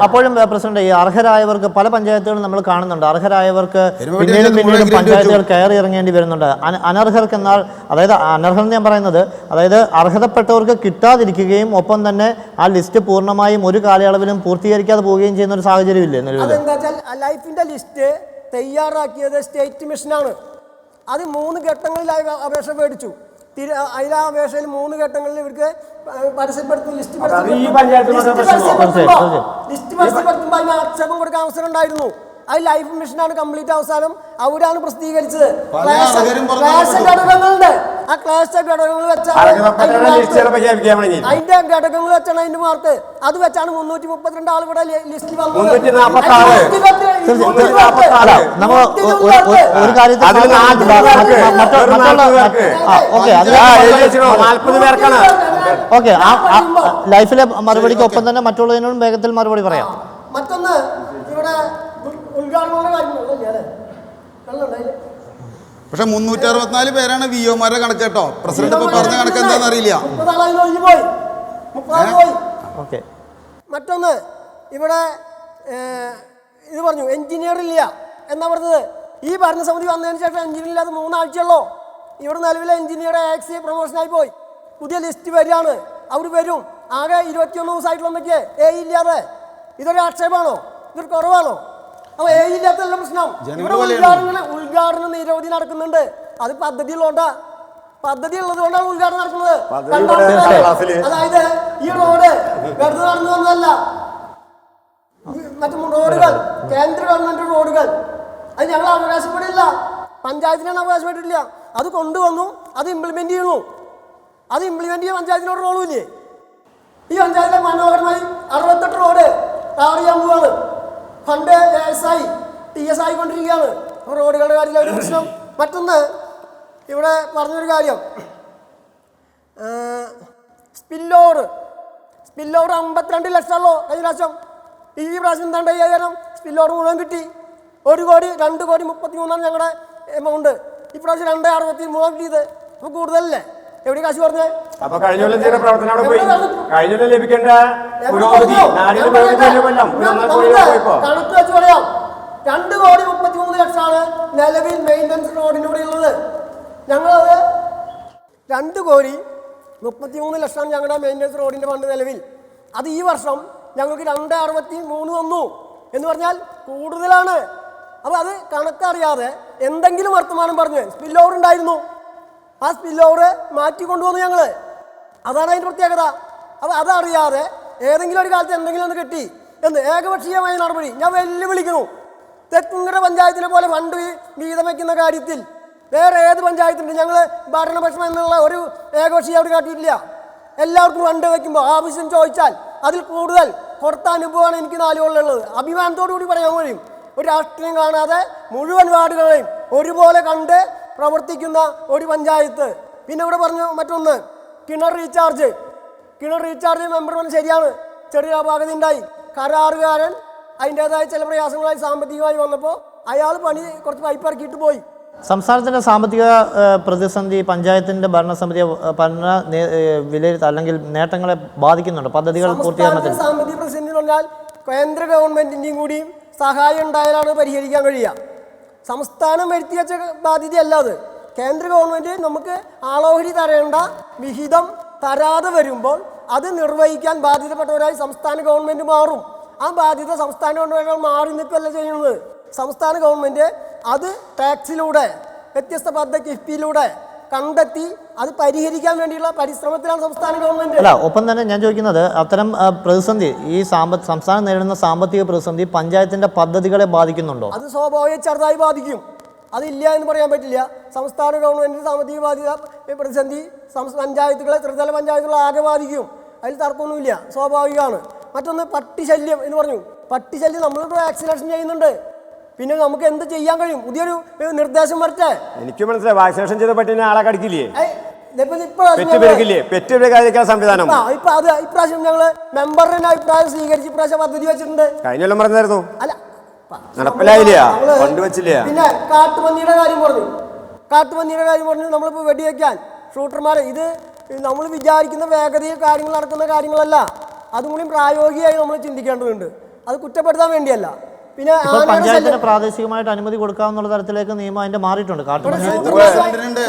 അപ്പോഴും പ്രസിഡന്റ്, ഈ അർഹരായവർക്ക് പല പഞ്ചായത്തുകളും നമ്മൾ കാണുന്നുണ്ട്. അർഹരായവർക്ക് പിന്നീടും പഞ്ചായത്തുകൾ കയറി ഇറങ്ങേണ്ടി വരുന്നുണ്ട്. അനർഹർക്ക് എന്നാൽ, അതായത് അനർഹർ എന്ന് ഞാൻ പറയുന്നത്, അതായത് അർഹതപ്പെട്ടവർക്ക് കിട്ടാതിരിക്കുകയും ഒപ്പം തന്നെ ആ ലിസ്റ്റ് പൂർണ്ണമായും ഒരു കാലയളവിലും പൂർത്തീകരിക്കാതെ പോവുകയും ചെയ്യുന്ന ഒരു സാഹചര്യം ഇല്ലേ നിലവിൽ? ലൈഫിന്റെ ലിസ്റ്റ് തയ്യാറാക്കിയത് സ്റ്റേറ്റ് മിഷനാണ്. അത് 3 ഘട്ടങ്ങളിലായി അപേക്ഷ മേടിച്ചു. അതിൽ ആ അപേക്ഷയിൽ 3 ഘട്ടങ്ങളിൽ ഇവർക്ക് പരസ്യപ്പെടുത്തും. ലിസ്റ്റ് പരസ്യപ്പെടുത്തുമ്പോൾ അതിന് ആക്ഷേപം കൊടുക്കാൻ അവസരം ഉണ്ടായിരുന്നു. അത് ലൈഫ് മിഷനാണ് കംപ്ലീറ്റ് അവസാനം അവരാണ് പ്രസിദ്ധീകരിച്ചത്. ഘടകങ്ങളുണ്ട്. ആ ക്ലാസ് ഘടകങ്ങൾ വെച്ചാണ് അതിന്റെ ഘടകങ്ങൾ വെച്ചാണ് അതിന്റെ മാർക്ക്. അത് വെച്ചാണ് 332 ആൾ ഇവിടെ ലിസ്റ്റിൽ വന്നത്. ലൈഫിലെ മറുപടിക്ക് ഒപ്പം തന്നെ മറ്റുള്ളതിനോടും വേഗത്തിൽ മറുപടി പറയാം. മറ്റൊന്ന് ഇവിടെ പക്ഷെ 364 പേരാണ് വിഒമാരുടെ കണക്ക് കേട്ടോ. പ്രസിഡന്റ് ഇപ്പൊ പറഞ്ഞ കണക്ക് എന്താണെന്ന് അറിയില്ല. മറ്റൊന്ന് ഇവിടെ ഇത് പറഞ്ഞു എഞ്ചിനീയർ ഇല്ല എന്നാ പറഞ്ഞത്. ഈ ഭരണസമിതി വന്നതിന് ശേഷം എഞ്ചിനീയർ ഇല്ലാതെ 3 ആഴ്ചയുള്ളൂ. ഇവിടെ നിലവിലെ എഞ്ചിനീയറുടെ ആക്സി പ്രൊമോഷനായി പോയി. പുതിയ ലിസ്റ്റ് വരികയാണ്. അവർ വരും. ആകെ 21 ദിവസമായിട്ടുള്ളതൊക്കെ ഇല്ലാതെ. ഇതൊരു ആക്ഷേപമാണോ? ഇതൊരു കുറവാണോ? അപ്പോൾ ഇല്ലാത്തല്ല പ്രശ്നം. ഇവിടെ ഉദ്ഘാടനം നിരവധി നടക്കുന്നുണ്ട്. അത് പദ്ധതി ഉള്ളതുകൊണ്ടാണ് ഉദ്ഘാടനം നടക്കുന്നത്. അതായത് ഈ റോഡ് വെറുതെ നടന്നു വന്നതല്ല. മറ്റു റോഡുകൾ കേന്ദ്ര ഗവൺമെൻറ് റോഡുകൾ അത് ഞങ്ങൾ അവകാശപ്പെടില്ല, പഞ്ചായത്തിനാണ് അവകാശപ്പെട്ടിട്ടില്ല. അത് കൊണ്ടുവന്നു, അത് ഇംപ്ലിമെൻ്റ് ചെയ്യുന്നു. അത് ഇംപ്ലിമെൻ്റ് ചെയ്യാൻ പഞ്ചായത്തിനോട് റോളും ഇല്ലേ? ഈ പഞ്ചായത്തിലെ മനോഹരമായി 68 റോഡ് ടാർ ചെയ്യാൻ പോവാണ്. ഫണ്ട് TS ആയിക്കൊണ്ടിരിക്കുകയാണ്. അപ്പോൾ റോഡുകളുടെ കാര്യത്തിൽ ഒരു പ്രശ്നം. മറ്റൊന്ന് ഇവിടെ പറഞ്ഞൊരു കാര്യം, സ്പില്ലോവർ 52 ലക്ഷമല്ലോ കഴിഞ്ഞ പ്രാവശ്യം. ഈ പ്രാവശ്യം എന്താണ്ട് 5000 സ്പില്ലോവർ മുഴുവൻ കിട്ടി. 1 കോടി 2 കോടി 33 ഞങ്ങളുടെ എമൗണ്ട്. ഇപ്രാവശ്യം 263 കിട്ടിയത്. അപ്പോൾ കൂടുതലല്ലേ? എവിടെ കാശ് പറഞ്ഞേ? അപ്പൊ കഴിഞ്ഞ കൊല്ലം ചെയ്ത പ്രവർത്തനം അവിടെ പോയി. കഴിഞ്ഞ കൊല്ലം ലഭിക്കേണ്ട പുരോഗതി കണക്ക് വെച്ച് പറയാം. 2 കോടി 33 ലക്ഷമാണ് നിലവിൽ മെയിൻ്റനൻസ് റോഡിനൂടെ ഉള്ളത്. ഞങ്ങളത് 2 കോടി 33 ലക്ഷം ഞങ്ങളുടെ മെയിൻ്റനൻസ് റോഡിൻ്റെ ഫണ്ട് നിലവിൽ. അത് ഈ വർഷം ഞങ്ങൾക്ക് 263 വന്നു എന്ന് പറഞ്ഞാൽ കൂടുതലാണ്. അപ്പോൾ അത് കണക്കറിയാതെ എന്തെങ്കിലും വർത്തമാനം പറഞ്ഞ് സ്പില്ലോവർ ഉണ്ടായിരുന്നു, ആ സ്പില്ലോവർ മാറ്റിക്കൊണ്ടുവന്നു ഞങ്ങൾ. അതാണ് അതിൻ്റെ പ്രത്യേകത. അപ്പോൾ അതറിയാതെ ഏതെങ്കിലും ഒരു കാലത്ത് എന്തെങ്കിലും ഒന്ന് കിട്ടി എന്ന് ഏകപക്ഷീയമായ നടപടി ഞാൻ വെല്ലുവിളിക്കുന്നു. തെക്കുംകര പഞ്ചായത്തിനെ പോലെ ഫണ്ട് വീതം വയ്ക്കുന്ന കാര്യത്തിൽ വേറെ ഏത് പഞ്ചായത്തുണ്ട്? ഞങ്ങൾ ഭരണപക്ഷം എന്നുള്ള ഒരു ഏകപക്ഷീയം അവിടെ കാട്ടിയിട്ടില്ല. എല്ലാവർക്കും ഫണ്ട് വയ്ക്കുമ്പോൾ ആവശ്യം ചോദിച്ചാൽ അതിൽ കൂടുതൽ കൊടുത്ത അനുഭവമാണ് എനിക്ക് 4 കൊല്ലമുള്ളത്. അഭിമാനത്തോടു കൂടി പറയാൻ കഴിയും. ഒരു രാഷ്ട്രീയം കാണാതെ മുഴുവൻ വാർഡുകളെയും ഒരുപോലെ കണ്ട് പ്രവർത്തിക്കുന്ന ഒരു പഞ്ചായത്ത്. പിന്നെ ഇവിടെ പറഞ്ഞു മറ്റൊന്ന്, കിണർ റീചാർജ് മെമ്പർ പറഞ്ഞ് ശരിയാണ്, ചെറിയ അപാകത ഉണ്ടായി. കരാറുകാരൻ അതിൻ്റേതായ ചില പ്രയാസങ്ങളായി സാമ്പത്തികമായി വന്നപ്പോൾ അയാൾ പണി കുറച്ച് പൈപ്പ് ഇറക്കിയിട്ട് പോയി. സംസ്ഥാനത്തിൻ്റെ സാമ്പത്തിക പ്രതിസന്ധി പഞ്ചായത്തിൻ്റെ ഭരണസമിതി വിലയിരുത്ത അല്ലെങ്കിൽ നേട്ടങ്ങളെ ബാധിക്കുന്നുണ്ട് പദ്ധതികൾ പൂർത്തീകരണത്തിൽ? സാമ്പത്തിക പ്രതിസന്ധി എന്ന് പറഞ്ഞാൽ കേന്ദ്ര ഗവൺമെൻറ്റിൻ്റെയും കൂടിയും സഹായം ഉണ്ടായാലാണ് പരിഹരിക്കാൻ കഴിയുക. സംസ്ഥാനം വരുത്തി വെച്ച ബാധ്യതയല്ല അത്. കേന്ദ്ര ഗവൺമെൻറ് നമുക്ക് ആളോഹരി തരേണ്ട വിഹിതം തരാതെ വരുമ്പോൾ അത് നിർവഹിക്കാൻ ബാധ്യതപ്പെട്ടവരായി സംസ്ഥാന ഗവൺമെൻറ് മാറും. ആ ബാധ്യത സംസ്ഥാന ഗവൺമെൻറ് മാറി നിൽക്കുകയല്ല ചെയ്യുന്നത്. സംസ്ഥാന ഗവൺമെൻറ് അത് ടാക്സിലൂടെ വ്യത്യസ്ത പദ്ധതി കിഫ്ബിയിലൂടെ കണ്ടെത്തി അത് പരിഹരിക്കാൻ വേണ്ടിയുള്ള പരിശ്രമത്തിലാണ് സംസ്ഥാന ഗവൺമെന്റ്. അല്ല, ഒപ്പം തന്നെ ഞാൻ ചോദിക്കുന്നത് അത്തരം പ്രതിസന്ധി ഈ സംസ്ഥാനം നേരിടുന്ന സാമ്പത്തിക പ്രതിസന്ധി പഞ്ചായത്തിന്റെ പദ്ധതികളെ ബാധിക്കുന്നുണ്ടോ? അത് സ്വാഭാവിക ചെറുതായി ബാധിക്കും, അതില്ല എന്ന് പറയാൻ പറ്റില്ല. സംസ്ഥാന ഗവൺമെന്റിന്റെ സാമ്പത്തിക ബാധ്യത പ്രതിസന്ധി പഞ്ചായത്തുകളെ ത്രിതല പഞ്ചായത്തുകളെ ആകെ ബാധിക്കും, അതിൽ തർക്കമൊന്നുമില്ല, സ്വാഭാവികമാണ്. മറ്റൊന്ന് പട്ടിശല്യം എന്ന് പറഞ്ഞു. പട്ടിശല്യം നമ്മളിവിടെ വാക്സിനേഷൻ ചെയ്യുന്നുണ്ട്, പിന്നെ നമുക്ക് എന്ത് ചെയ്യാൻ കഴിയും? പുതിയൊരു നിർദ്ദേശം വരട്ടെ. എനിക്ക് മനസ്സിലായി, വാക്സിനേഷൻ ചെയ്ത പട്ടിനെ ആളെ കടിക്കില്ലേ, സംവിധാനം. ഇപ്രാവശ്യം ഞങ്ങള് മെമ്പറിന്റെ അഭിപ്രായം സ്വീകരിച്ച് ഇപ്രാവശ്യം പദ്ധതി വെച്ചിട്ടുണ്ട്. കഴിഞ്ഞ കൊല്ലം പറഞ്ഞായിരുന്നു, അല്ല നടപ്പിലായില്ല, കൊണ്ടുവച്ചില്ല. പിന്നെ കാട്ടുപന്നിയുടെ കാര്യം പറഞ്ഞു. നമ്മളിപ്പോൾ വെടിവെക്കാൻ ഷൂട്ടർമാരെ, ഇത് നമ്മൾ വിചാരിക്കുന്ന വേഗതയിൽ കാര്യങ്ങൾ നടക്കുന്ന കാര്യങ്ങളല്ല, അതുകൂടി പ്രായോഗികമായി നമ്മൾ ചിന്തിക്കേണ്ടതുണ്ട്. അത് കുറ്റപ്പെടുത്താൻ വേണ്ടിയല്ല. പിന്നെ പഞ്ചായത്തിന് പ്രാദേശികമായിട്ട് അനുമതി കൊടുക്കാവുന്ന തരത്തിലേക്ക് നിയമം അതിന്റെ മാറിയിട്ടുണ്ട്.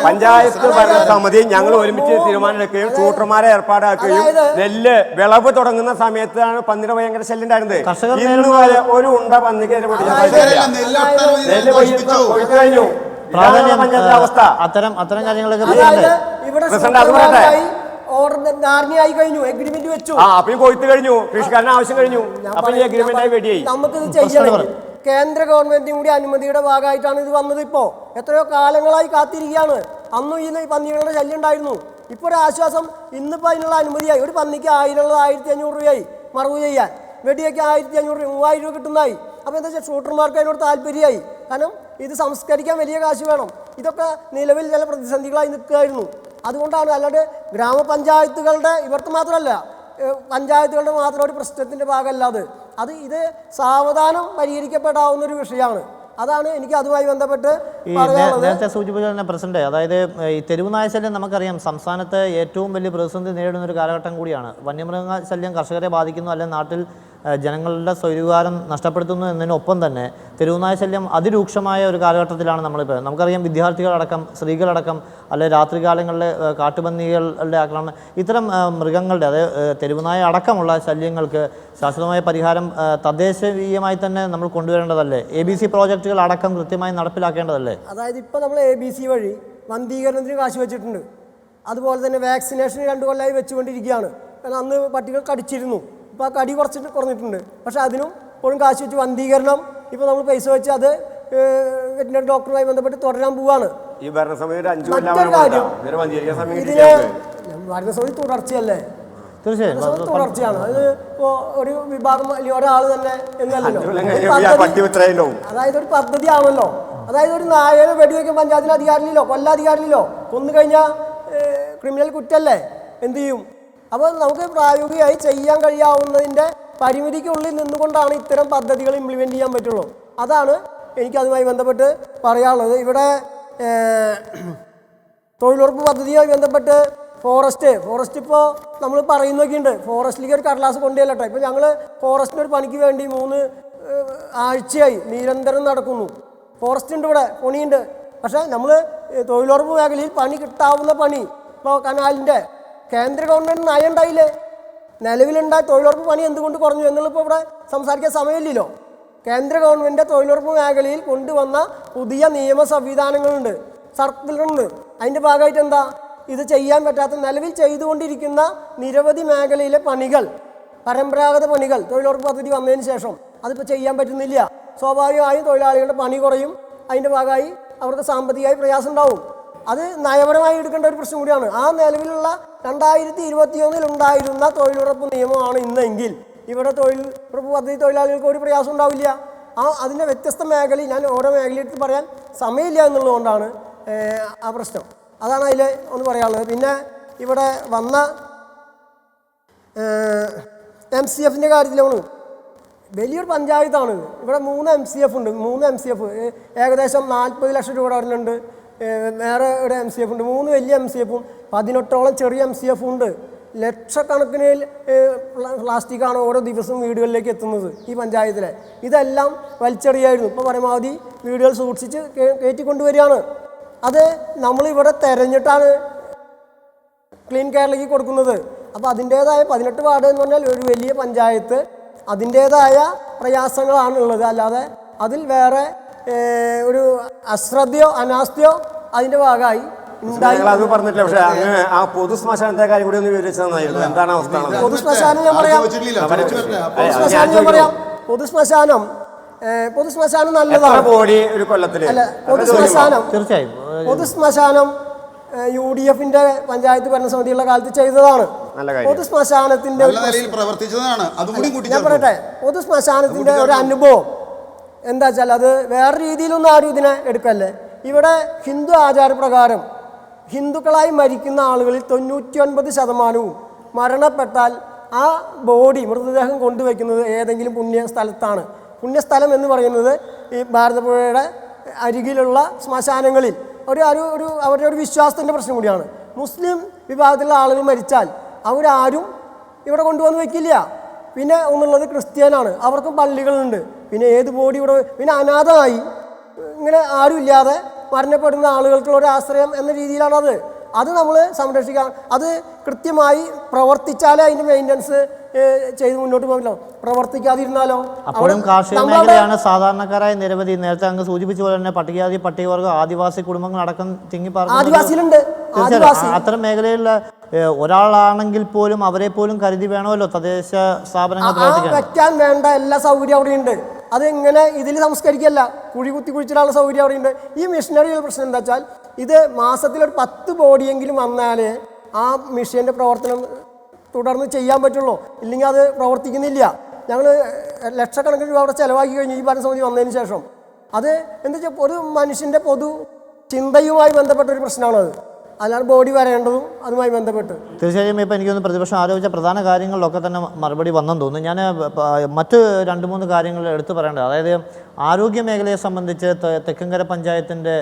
പഞ്ചായത്ത് ഭരണസമിതി ഞങ്ങൾ ഒരുമിച്ച് തീരുമാനമെടുക്കുകയും ഷൂട്ടർമാരെ ഏർപ്പാടാക്കുകയും നെല്ല് വിളവ് തുടങ്ങുന്ന സമയത്താണ് പന്നിയുടെ ഭയങ്കര ശല്യം ഉണ്ടായിരുന്നത്. ഒരു ഉണ്ട പന്നിക്ക് കഴിഞ്ഞു. അത്തരം കാര്യങ്ങളൊക്കെ ധാരണയായി കഴിഞ്ഞു, എഗ്രിമെന്റ് വെച്ചു, കൊയ്ത്ത് കഴിഞ്ഞു, കൃഷിക്കാരന് ആവശ്യം കഴിഞ്ഞു, നമുക്കിത് ചെയ്യണം. കേന്ദ്ര ഗവൺമെന്റും കൂടി അനുമതിയുടെ ഭാഗമായിട്ടാണ് ഇത് വന്നത്. ഇപ്പോൾ എത്രയോ കാലങ്ങളായി കാത്തിരിക്കുകയാണ്. അന്നും ഈ പന്നികളുടെ ശല്യം ഉണ്ടായിരുന്നു. ഇപ്പോൾ ഒരു ആശ്വാസം, ഇന്നിപ്പോൾ അതിനുള്ള അനുമതിയായി. ഒരു പന്നിക്ക് 1500 രൂപയായി മറവ് ചെയ്യാൻ, വെടിയൊക്കെ 1500 3000 രൂപ കിട്ടുന്നതായി. അപ്പോൾ എന്താ വെച്ചാൽ ഷൂട്ടർമാർക്ക് അതിനോട് താല്പര്യമായി. കാരണം ഇത് സംസ്കരിക്കാൻ വലിയ കാശ് വേണം. ഇതൊക്കെ നിലവിൽ ചില പ്രതിസന്ധികളായി നിൽക്കുകയായിരുന്നു. അതുകൊണ്ടാണ്. അല്ലാണ്ട് ഗ്രാമപഞ്ചായത്തുകളുടെ ഇവർക്ക് മാത്രമല്ല, പഞ്ചായത്തുകളുടെ മാത്രം ഒരു പ്രശ്നത്തിൻ്റെ ഭാഗമല്ലാതെ ഇത് സാവധാനം പരിഹരിക്കപ്പെടാവുന്ന ഒരു വിഷയമാണ്. അതാണ് എനിക്ക് അതുമായി ബന്ധപ്പെട്ട് നേരത്തെ സൂചിപ്പിച്ച പ്രസിഡന്റ്, അതായത് ഈ തെരുവ് നായ ശല്യം നമുക്കറിയാം സംസ്ഥാനത്ത് ഏറ്റവും വലിയ പ്രതിസന്ധി നേരിടുന്ന ഒരു കാലഘട്ടം കൂടിയാണ്. വന്യമൃഗ ശല്യം കർഷകരെ ബാധിക്കുന്നു, അല്ലെങ്കിൽ നാട്ടിൽ ജനങ്ങളുടെ സ്വൈരവികാരം നഷ്ടപ്പെടുത്തുന്നു എന്നതിനൊപ്പം തന്നെ തെരുവുനായ ശല്യം അതിരൂക്ഷമായ ഒരു കാലഘട്ടത്തിലാണ് നമ്മളിപ്പോൾ. നമുക്കറിയാം വിദ്യാർത്ഥികളടക്കം, സ്ത്രീകളടക്കം, അല്ലെങ്കിൽ രാത്രികാലങ്ങളിലെ കാട്ടുപന്നികളുടെ ആക്രമണം, ഇത്തരം മൃഗങ്ങളുടെ, അതായത് തെരുവുനായ അടക്കമുള്ള ശല്യങ്ങൾക്ക് ശാശ്വതമായ പരിഹാരം തദ്ദേശീയമായി തന്നെ നമ്മൾ കൊണ്ടുവരേണ്ടതല്ലേ? ABC പ്രോജക്റ്റുകൾ അടക്കം കൃത്യമായി നടപ്പിലാക്കേണ്ടതല്ലേ? അതായത് ഇപ്പോൾ നമ്മൾ ABC വഴി വന്ധീകരണത്തിന് കാശ് വെച്ചിട്ടുണ്ട്. അതുപോലെ തന്നെ വാക്സിനേഷൻ 2 കൊല്ലമായി വെച്ചുകൊണ്ടിരിക്കുകയാണ്. കാരണം അന്ന് പട്ടികൾ കടിച്ചിരുന്നു, ഇപ്പോൾ ആ കടി കുറഞ്ഞിട്ടുണ്ട്. പക്ഷേ അതിനും ഇപ്പോഴും കാശ് വെച്ച് വന്ധീകരണം ഇപ്പോൾ നമ്മൾ പൈസ വെച്ച് അത് വെറ്റിനറി ഡോക്ടറുമായി ബന്ധപ്പെട്ട് തുടരാൻ പോവാണ്. ഈ ഭരണസമിതി മറ്റൊരു കാര്യം, ഇതിന് ഭരണസമിതി തുടർച്ചയല്ലേ, തുടർച്ചയാണ്. അത് ഇപ്പോൾ ഒരു വിഭാഗം അല്ലെങ്കിൽ ഒരാൾ തന്നെ എന്നല്ലോ, അതായത് ഒരു പദ്ധതിയാണല്ലോ. അതായത് ഒരു നായനെ വെടിവെക്കാൻ പഞ്ചായത്തിന് അധികാരമില്ലല്ലോ, കൊല്ലാധികാരമില്ലല്ലോ, കൊന്നു കഴിഞ്ഞാൽ ക്രിമിനൽ കുറ്റല്ലേ, എന്ത് ചെയ്യും? അപ്പോൾ നമുക്ക് പ്രായോഗികമായി ചെയ്യാൻ കഴിയാവുന്നതിൻ്റെ പരിമിതിക്കുള്ളിൽ നിന്നുകൊണ്ടാണ് ഇത്തരം പദ്ധതികൾ ഇംപ്ലിമെൻറ്റ് ചെയ്യാൻ പറ്റുള്ളൂ. അതാണ് എനിക്കതുമായി ബന്ധപ്പെട്ട് പറയാനുള്ളത്. ഇവിടെ തൊഴിലുറപ്പ് പദ്ധതിയുമായി ബന്ധപ്പെട്ട് ഫോറസ്റ്റ് ഇപ്പോൾ നമ്മൾ പറയുന്നൊക്കെയുണ്ട്, ഫോറസ്റ്റിലേക്ക് ഒരു കടലാസ് കൊണ്ടുപോയില്ലട്ടോ. ഇപ്പോൾ ഞങ്ങൾ ഫോറസ്റ്റിനൊരു പണിക്ക് വേണ്ടി 3 ആഴ്ചയായി നിരന്തരം നടക്കുന്നു. ഫോറസ്റ്റ് ഉണ്ട്, ഇവിടെ പണിയുണ്ട്. പക്ഷേ നമ്മൾ തൊഴിലുറപ്പ് മേഖലയിൽ പണി കിട്ടാവുന്ന പണി, ഇപ്പോൾ കനാലിൻ്റെ കേന്ദ്ര ഗവൺമെൻറ് നയം ഉണ്ടായില്ലേ, നിലവിലുണ്ടായ തൊഴിലുറപ്പ് പണി എന്തുകൊണ്ട് കുറഞ്ഞു എന്നുള്ളപ്പോൾ ഇവിടെ സംസാരിക്കാൻ സമയമില്ലല്ലോ. കേന്ദ്ര ഗവൺമെൻറ് തൊഴിലുറപ്പ് മേഖലയിൽ കൊണ്ടുവന്ന പുതിയ നിയമ സംവിധാനങ്ങളുണ്ട്, സർക്കുലറുണ്ട്. അതിൻ്റെ ഭാഗമായിട്ട് എന്താ, ഇത് ചെയ്യാൻ പറ്റാത്ത നിലവിൽ ചെയ്തുകൊണ്ടിരിക്കുന്ന നിരവധി മേഖലയിലെ പണികൾ, പരമ്പരാഗത പണികൾ തൊഴിലുറപ്പ് പദ്ധതി വന്നതിന് ശേഷം അതിപ്പോൾ ചെയ്യാൻ പറ്റുന്നില്ല. സ്വാഭാവികമായും തൊഴിലാളികളുടെ പണി കുറയും, അതിൻ്റെ ഭാഗമായി അവർക്ക് സാമ്പത്തികമായി പ്രയാസം ഉണ്ടാവും. അത് നയപരമായി എടുക്കേണ്ട ഒരു പ്രശ്നം കൂടിയാണ്. ആ നിലവിലുള്ള 2021 ഉണ്ടായിരുന്ന തൊഴിലുറപ്പ് നിയമമാണ് ഇന്നെങ്കിൽ ഇവിടെ തൊഴിലുറപ്പ് പദ്ധതി തൊഴിലാളികൾക്ക് ഒരു പ്രയാസം ഉണ്ടാവില്ല. അതിൻ്റെ വ്യത്യസ്ത മേഖലയിൽ ഞാൻ ഓരോ മേഖലയെടുത്ത് പറയാൻ സമയമില്ല എന്നുള്ളതുകൊണ്ടാണ് ആ പ്രശ്നം. അതാണ് അതിൽ ഒന്ന് പറയാനുള്ളത്. പിന്നെ ഇവിടെ വന്ന MCFിൻ്റെ കാര്യത്തിലാണ്, വലിയൊരു പഞ്ചായത്താണ്. ഇവിടെ 3 MCF ഉണ്ട്. 3 MCF ഏകദേശം 40 ലക്ഷം രൂപ വരുന്നുണ്ട്. വേറെ ഇവിടെ MCF ഉണ്ട്, 3 വലിയ MCFും 18ഓളം ചെറിയ MCFും ഉണ്ട്. ലക്ഷക്കണക്കിന് പ്ലാസ്റ്റിക്കാണ് ഓരോ ദിവസവും വീടുകളിലേക്ക് എത്തുന്നത് ഈ പഞ്ചായത്തിലെ. ഇതെല്ലാം വലിച്ചെറിയായിരുന്നു. ഇപ്പോൾ പരമാവധി വീടുകൾ സൂക്ഷിച്ച് കയറ്റിക്കൊണ്ടുവരികയാണ്. അത് നമ്മളിവിടെ തെരഞ്ഞിട്ടാണ് ക്ലീൻ കേരളയ്ക്ക് കൊടുക്കുന്നത്. അപ്പോൾ അതിൻ്റേതായ 18 വാർഡ് എന്ന് പറഞ്ഞാൽ ഒരു വലിയ പഞ്ചായത്ത്, അതിൻ്റേതായ പ്രയാസങ്ങളാണ് ഉള്ളത്. അല്ലാതെ അതിൽ വേറെ ഒരു അശ്രദ്ധയോ അനാസ്ഥയോ അതിൻ്റെ ഭാഗമായി അത് പറഞ്ഞിട്ടില്ല. പക്ഷേ അങ്ങനെ ആ പൊതു ശ്മശാനത്തെ കാര്യം കൂടി ഒന്ന് വിവരിച്ചത് നന്നായിരുന്നു. എന്താണ് അവസ്ഥ? പൊതുശ്മശാനം ഞാൻ പറയാം. പൊതുശ്മശാനം നല്ലതാണ്. ഒരു കൊല്ലത്തിൽ അല്ല, പൊതുശ്മശാനം UDFന്റെ പഞ്ചായത്ത് ഭരണസമിതിയുള്ള കാലത്ത് ചെയ്തതാണ്. പൊതുശ്മശാനത്തിന്റെ ഞാൻ പറയട്ടെ, പൊതുശ്മശാനത്തിന്റെ ഒരു അനുഭവം എന്താ വെച്ചാൽ അത് വേറെ രീതിയിലൊന്നും ആരും ഇതിനെ എടുക്കല്ലേ. ഇവിടെ ഹിന്ദു ആചാരപ്രകാരം ഹിന്ദുക്കളായി മരിക്കുന്ന ആളുകളിൽ 99% മരണപ്പെട്ടാൽ ആ ബോഡി മൃതദേഹം കൊണ്ടുവയ്ക്കുന്നത് ഏതെങ്കിലും പുണ്യസ്ഥലത്താണ്. പുണ്യസ്ഥലം എന്ന് പറയുന്നത് ഈ ഭാരതപ്പുഴയുടെ അരികിലുള്ള ശ്മശാനങ്ങളിൽ അവരുടെ ഒരു വിശ്വാസത്തിൻ്റെ പ്രശ്നം കൂടിയാണ്. മുസ്ലിം വിഭാഗത്തിലുള്ള ആളുകൾ മരിച്ചാൽ അവരാരും ഇവിടെ കൊണ്ടുവന്ന് വയ്ക്കില്ല. പിന്നെ ഒന്നുള്ളത് ക്രിസ്ത്യനാണ്, അവർക്കും പള്ളികളുണ്ട്. പിന്നെ ഏത് ബോഡി ഇവിടെ, പിന്നെ അനാഥമായി ഇങ്ങനെ ആരും ഇല്ലാതെ മരണപ്പെടുന്ന ആളുകൾക്കുള്ള ഒരു ആശ്രയം എന്ന രീതിയിലാണത്. അത് നമ്മൾ സംരക്ഷിക്കാൻ, അത് കൃത്യമായി പ്രവർത്തിച്ചാലേ അതിൻ്റെ മെയിൻ്റനൻസ് ചെയ്ത് മുന്നോട്ട് പോകില്ലോ. പ്രവർത്തിക്കാതിരുന്നാലോ? അപ്പോഴും കാർഷിക മേഖലയാണ് സാധാരണക്കാരായ നിരവധി, നേരത്തെ അങ്ങ് സൂചിപ്പിച്ച പോലെ തന്നെ പട്ടികജാതി പട്ടികവർഗ ആദിവാസി കുടുംബങ്ങൾ അടക്കം ആദിവാസിയിലുണ്ട്. അത്തരം മേഖലയിൽ ഒരാളാണെങ്കിൽ പോലും അവരെ പോലും കരുതി വേണമല്ലോ തദ്ദേശ സ്ഥാപനങ്ങൾ വെക്കാൻ വേണ്ട എല്ലാ സൗകര്യം അവിടെയുണ്ട്. അതെങ്ങനെ ഇതിൽ സംസ്കരിക്കല്ല, കുഴി കുഴിച്ചിടാനുള്ള സൗകര്യം അവിടെയുണ്ട്. ഈ മിഷനറിയുടെ പ്രശ്നം എന്താ വെച്ചാൽ ഇത് മാസത്തിലൊരു 10 ബോഡിയെങ്കിലും വന്നാലേ ആ മിഷീൻ്റെ പ്രവർത്തനം തുടർന്ന് ചെയ്യാൻ പറ്റുള്ളൂ. ഇല്ലെങ്കിൽ അത് പ്രവർത്തിക്കുന്നില്ല. ഞങ്ങൾ ലക്ഷക്കണക്കിന് രൂപ അവിടെ ചിലവാക്കി കഴിഞ്ഞു ഈ ഭരണസമിതി വന്നതിന് ശേഷം. അത് എന്താ വെച്ചാൽ ഒരു മനുഷ്യൻ്റെ പൊതു ചിന്തയുമായി ബന്ധപ്പെട്ട ഒരു പ്രശ്നമാണത്. അല്ലാതെ ബോഡി വരേണ്ടതും അതുമായി ബന്ധപ്പെട്ട്. തീർച്ചയായും ഇപ്പോൾ എനിക്കൊന്ന് പ്രതിപക്ഷം ആരോപിച്ച പ്രധാന കാര്യങ്ങളിലൊക്കെ തന്നെ മറുപടി വന്നെന്ന് തോന്നുന്നു. ഞാൻ മറ്റ് 2-3 കാര്യങ്ങൾ എടുത്തു പറയേണ്ടത്, അതായത് ആരോഗ്യ മേഖലയെ സംബന്ധിച്ച് തെക്കങ്കര പഞ്ചായത്തിൻ്റെ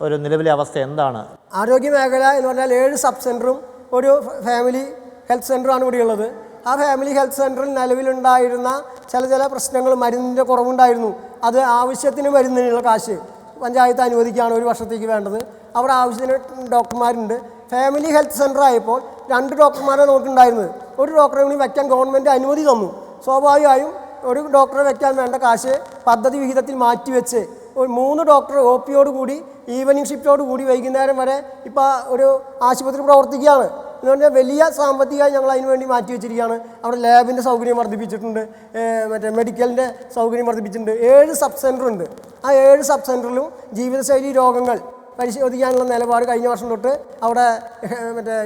ഒരു നിലവിലെ അവസ്ഥ എന്താണ്? ആരോഗ്യ മേഖല എന്ന് പറഞ്ഞാൽ 7 സബ് സെൻറ്ററും ഒരു ഫാമിലി ഹെൽത്ത് സെൻ്ററാണ് ഇവിടെയുള്ളത്. ആ ഫാമിലി ഹെൽത്ത് സെൻ്ററിൽ നിലവിലുണ്ടായിരുന്ന ചില പ്രശ്നങ്ങൾ, മരുന്നിൻ്റെ കുറവുണ്ടായിരുന്നു. അത് ആവശ്യത്തിന് മരുന്നിനുള്ള കാശ് പഞ്ചായത്ത് അനുവദിക്കുകയാണ് ഒരു വർഷത്തേക്ക് വേണ്ടത്. അവിടെ ആവശ്യത്തിന് ഡോക്ടർമാരുണ്ട്. ഫാമിലി ഹെൽത്ത് സെൻ്റർ ആയപ്പോൾ 2 ഡോക്ടർമാരെ നോക്കുന്നുണ്ടായിരുന്നത്. ഒരു ഡോക്ടറെ കൂടി വയ്ക്കാൻ ഗവൺമെൻറ് അനുമതി തന്നു. സ്വാഭാവികമായും ഒരു ഡോക്ടറെ വയ്ക്കാൻ വേണ്ട കാശ് പദ്ധതി വിഹിതത്തിൽ മാറ്റിവെച്ച് ഒരു 3 ഡോക്ടർ OPയോട് കൂടി ഈവനിങ് ഷിഫ്റ്റോട് കൂടി വൈകുന്നേരം വരെ ഇപ്പോൾ ഒരു ആശുപത്രി പ്രവർത്തിക്കുകയാണ്. എന്ന് പറഞ്ഞാൽ വലിയ സാമ്പത്തികമായി ഞങ്ങൾ അതിന് വേണ്ടി മാറ്റി വെച്ചിരിക്കുകയാണ്. അവിടെ ലാബിൻ്റെ സൗകര്യം വർദ്ധിപ്പിച്ചിട്ടുണ്ട്, മറ്റേ മെഡിക്കലിൻ്റെ സൗകര്യം വർദ്ധിപ്പിച്ചിട്ടുണ്ട്. 7 സബ് സെൻ്ററുണ്ട്. ആ 7 സബ് സെൻ്ററിലും ജീവിതശൈലി രോഗങ്ങൾ പരിശോധിക്കാനുള്ള നിലപാട് കഴിഞ്ഞ വർഷം തൊട്ട് അവിടെ മറ്റേ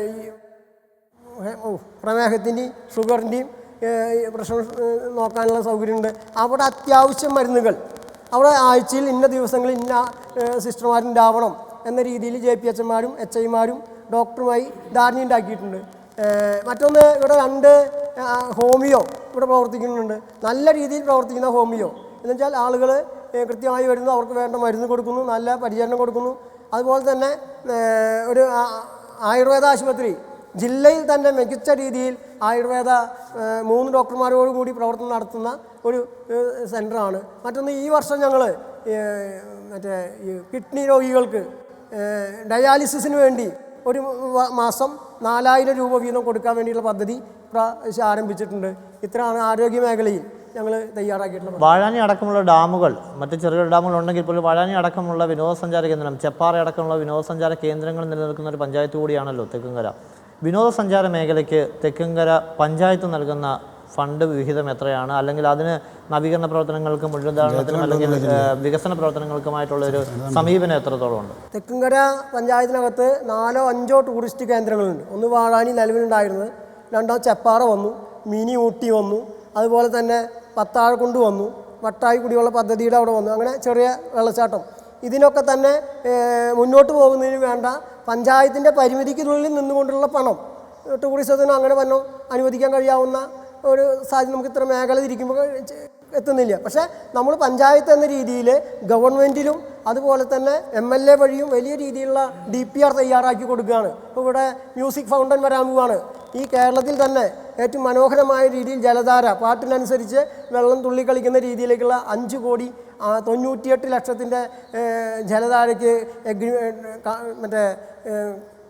പ്രമേഹത്തിൻ്റെയും ഷുഗറിൻ്റെയും പ്രശ്നം നോക്കാനുള്ള സൗകര്യമുണ്ട്. അവിടെ അത്യാവശ്യം മരുന്നുകൾ അവിടെ ആഴ്ചയിൽ ഇന്ന ദിവസങ്ങളിൽ ഇന്ന സിസ്റ്റർമാരുണ്ടാവണം എന്ന രീതിയിൽ JPHമാരും HIമാരും ഡോക്ടറുമായി ധാരണയുണ്ടാക്കിയിട്ടുണ്ട്. മറ്റൊന്ന് ഇവിടെ 2 ഹോമിയോ ഇവിടെ പ്രവർത്തിക്കുന്നുണ്ട്. നല്ല രീതിയിൽ പ്രവർത്തിക്കുന്ന ഹോമിയോ എന്നുവെച്ചാൽ ആളുകൾ കൃത്യമായി വരുന്നു, അവർക്ക് വേണ്ട മരുന്ന് കൊടുക്കുന്നു, നല്ല പരിചരണം കൊടുക്കുന്നു. അതുപോലെ തന്നെ ഒരു ആയുർവേദ ആശുപത്രി ജില്ലയിൽ തന്നെ മികച്ച രീതിയിൽ ആയുർവേദ 3 ഡോക്ടർമാരോടുകൂടി പ്രവർത്തനം നടത്തുന്ന ഒരു സെൻ്ററാണ്. മറ്റൊന്ന് ഈ വർഷം ഞങ്ങൾ മറ്റേ കിഡ്നി രോഗികൾക്ക് ഡയാലിസിസിന് വേണ്ടി ഒരു മാസം 4000 രൂപ വീതം കൊടുക്കാൻ വേണ്ടിയുള്ള പദ്ധതി ആരംഭിച്ചിട്ടുണ്ട്. ഇത്രയാണ് ആരോഗ്യ മേഖലയിൽ ഞങ്ങൾ തയ്യാറാക്കിയിട്ടുള്ളത്. വാഴാനി അടക്കമുള്ള ഡാമുകൾ, മറ്റ് ചെറിയ ഡാമുകൾ ഉണ്ടെങ്കിൽ പോലും വാഴാനി അടക്കമുള്ള വിനോദസഞ്ചാര കേന്ദ്രം, ചെപ്പാറ അടക്കമുള്ള വിനോദസഞ്ചാര കേന്ദ്രങ്ങൾ നിലനിൽക്കുന്ന ഒരു പഞ്ചായത്ത് കൂടിയാണല്ലോ തെക്കുംകര. വിനോദസഞ്ചാര മേഖലയ്ക്ക് തെക്കുംകര പഞ്ചായത്ത് നൽകുന്ന ഫണ്ട് വിഹിതം എത്രയാണ്? അല്ലെങ്കിൽ അതിന് നവീകരണ പ്രവർത്തനങ്ങൾക്കും മുഴുവനും അല്ലെങ്കിൽ വികസന പ്രവർത്തനങ്ങൾക്കുമായിട്ടുള്ള ഒരു സമീപനം എത്രത്തോളം ഉണ്ട്? തെക്കുംകര പഞ്ചായത്തിനകത്ത് 4-5 ടൂറിസ്റ്റ് കേന്ദ്രങ്ങളുണ്ട്. ഒന്ന് വാഴാനി നിലവിലുണ്ടായിരുന്നത്, 2 ചെപ്പാറ വന്നു, മിനി ഊട്ടി വന്നു, അതുപോലെ തന്നെ പത്താഴക്കുണ്ട് വന്നു, വട്ടായി കുടിവെള്ള പദ്ധതിയുടെ അവിടെ വന്നു, അങ്ങനെ ചെറിയ വെള്ളച്ചാട്ടം. ഇതിനൊക്കെ തന്നെ മുന്നോട്ട് പോകുന്നതിന് വേണ്ട പഞ്ചായത്തിൻ്റെ പരിമിതിക്കുള്ളിൽ നിന്നുകൊണ്ടുള്ള പണം, ടൂറിസത്തിന് അങ്ങനെ പണം അനുവദിക്കാൻ കഴിയാവുന്ന ഒരു സാധ്യത നമുക്ക് ഇത്ര മേഖല തിരിക്കുമ്പോൾ എത്തുന്നില്ല. പക്ഷേ നമ്മൾ പഞ്ചായത്ത് എന്ന രീതിയിൽ ഗവൺമെൻറ്റിലും അതുപോലെ തന്നെ MLA വഴിയും വലിയ രീതിയിലുള്ള DPR തയ്യാറാക്കി കൊടുക്കുകയാണ്. ഇപ്പോൾ ഇവിടെ മ്യൂസിക് ഫൗണ്ടൻ വരാൻ പോവുകയാണ്. ഈ കേരളത്തിൽ തന്നെ ഏറ്റവും മനോഹരമായ രീതിയിൽ ജലധാര പാട്ടിനനുസരിച്ച് വെള്ളം തുള്ളിക്കളിക്കുന്ന രീതിയിലേക്കുള്ള 5,98 ലക്ഷത്തിൻ്റെ ജലധാരയ്ക്ക് മറ്റേ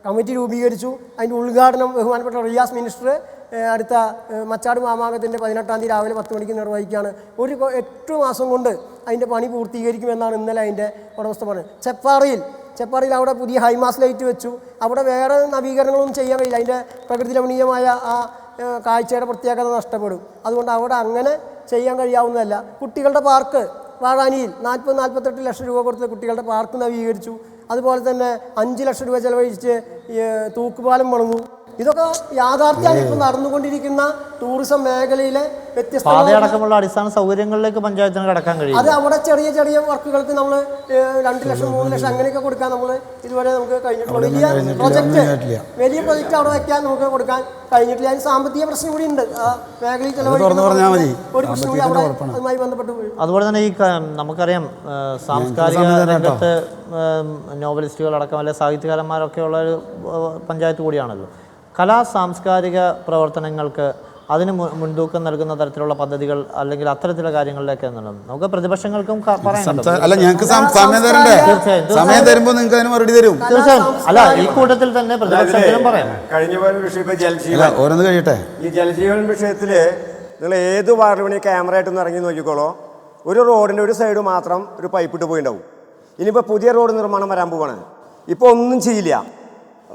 കമ്മിറ്റി രൂപീകരിച്ചു. അതിൻ്റെ ഉദ്ഘാടനം ബഹുമാനപ്പെട്ട റിയാസ് മിനിസ്റ്റർ അടുത്ത മച്ചാട് മാമാങ്കത്തിൻ്റെ 18-ാം തീയതി രാവിലെ 10 മണിക്ക് നിർവഹിക്കുകയാണ്. 8 മാസം കൊണ്ട് അതിൻ്റെ പണി പൂർത്തീകരിക്കുമെന്നാണ് ഇന്നലെ അതിൻ്റെ ഉടമസ്ഥ പറഞ്ഞത്. ചെപ്പാറയിൽ അവിടെ പുതിയ ഹൈമാസ് ലൈറ്റ് വെച്ചു. അവിടെ വേറെ നവീകരണങ്ങളൊന്നും ചെയ്യാൻ കഴിയില്ല. അതിൻ്റെ പ്രകൃതി രമണീയമായ ആ കാഴ്ചയുടെ പ്രത്യേകത നഷ്ടപ്പെടും. അതുകൊണ്ട് അവിടെ അങ്ങനെ ചെയ്യാൻ കഴിയാവുന്നതല്ല. കുട്ടികളുടെ പാർക്ക് വാഴാനിയിൽ 40-48 ലക്ഷം രൂപ കൊടുത്ത് കുട്ടികളുടെ പാർക്ക് നവീകരിച്ചു. അതുപോലെ തന്നെ 5 ലക്ഷം രൂപ ചെലവഴിച്ച് തൂക്കുപാലം പണിതു. ഇതൊക്കെ യാഥാർത്ഥ്യമാണ് ഇപ്പോൾ നടന്നുകൊണ്ടിരിക്കുന്ന ടൂറിസം മേഖലയിലെ വ്യത്യസ്തമായ അടിസ്ഥാന സൗകര്യങ്ങളിലേക്ക് പഞ്ചായത്തിന് കടക്കാൻ കഴിയും. അത് അവിടെ ചെറിയ ചെറിയ വർക്കുകൾക്ക് നമ്മൾ 2 ലക്ഷം 3 ലക്ഷം അങ്ങനെയൊക്കെ കൊടുക്കാൻ നമ്മൾ ഇതുവരെ നമുക്ക് കഴിഞ്ഞിട്ടുള്ളൂ. വലിയ പ്രൊജക്റ്റ് അവിടെ വയ്ക്കാൻ നമുക്ക് കൊടുക്കാൻ കഴിഞ്ഞിട്ടില്ല. അതിന് സാമ്പത്തിക പ്രശ്നം കൂടി ഉണ്ട്. ആ മേഖലയിൽ ചെലവഴിക്കുന്ന ഒരു പ്രശ്നം കൂടി അവിടെ അതുമായി ബന്ധപ്പെട്ട് പോയി. അതുപോലെ തന്നെ ഈ നമുക്കറിയാം സാംസ്കാരിക രംഗത്ത് നോവലിസ്റ്റുകളടക്കം അല്ലെങ്കിൽ സാഹിത്യകാരന്മാരൊക്കെ ഉള്ള ഒരു പഞ്ചായത്ത് കൂടിയാണല്ലോ. സാംസ്കാരിക പ്രവർത്തനങ്ങൾക്ക് അതിന് മുൻതൂക്കം നൽകുന്ന തരത്തിലുള്ള പദ്ധതികൾ അല്ലെങ്കിൽ അത്തരത്തിലുള്ള കാര്യങ്ങളിലേക്ക് നമുക്ക് പ്രതിപക്ഷങ്ങൾക്കും പറയാം. അല്ല, ഞങ്ങൾക്ക് സമയം തരണ്ടേ? സമയം തരുമ്പോൾ നിങ്ങൾക്ക് അതിന് മറുപടി തരും. തീർച്ചയായും. അല്ല, ഈ കൂട്ടത്തിൽ തന്നെ പ്രതിപക്ഷത്തിലും പറയാം. കഴിഞ്ഞ വിഷയം ഓരോന്ന് കഴിയട്ടെ. ഈ ജലജീവൻ വിഷയത്തിൽ നിങ്ങൾ ഏത് വാർഡിലും ക്യാമറ ആയിട്ടൊന്ന് ഇറങ്ങി നോക്കിക്കോളോ. ഒരു റോഡിൻ്റെ ഒരു സൈഡ് മാത്രം ഒരു പൈപ്പിട്ട് പോയിണ്ടാവും. ഇനിയിപ്പോൾ പുതിയ റോഡ് നിർമ്മാണം വരാൻ പോവാണ്. ഇപ്പോൾ ഒന്നും ചെയ്യില്ല.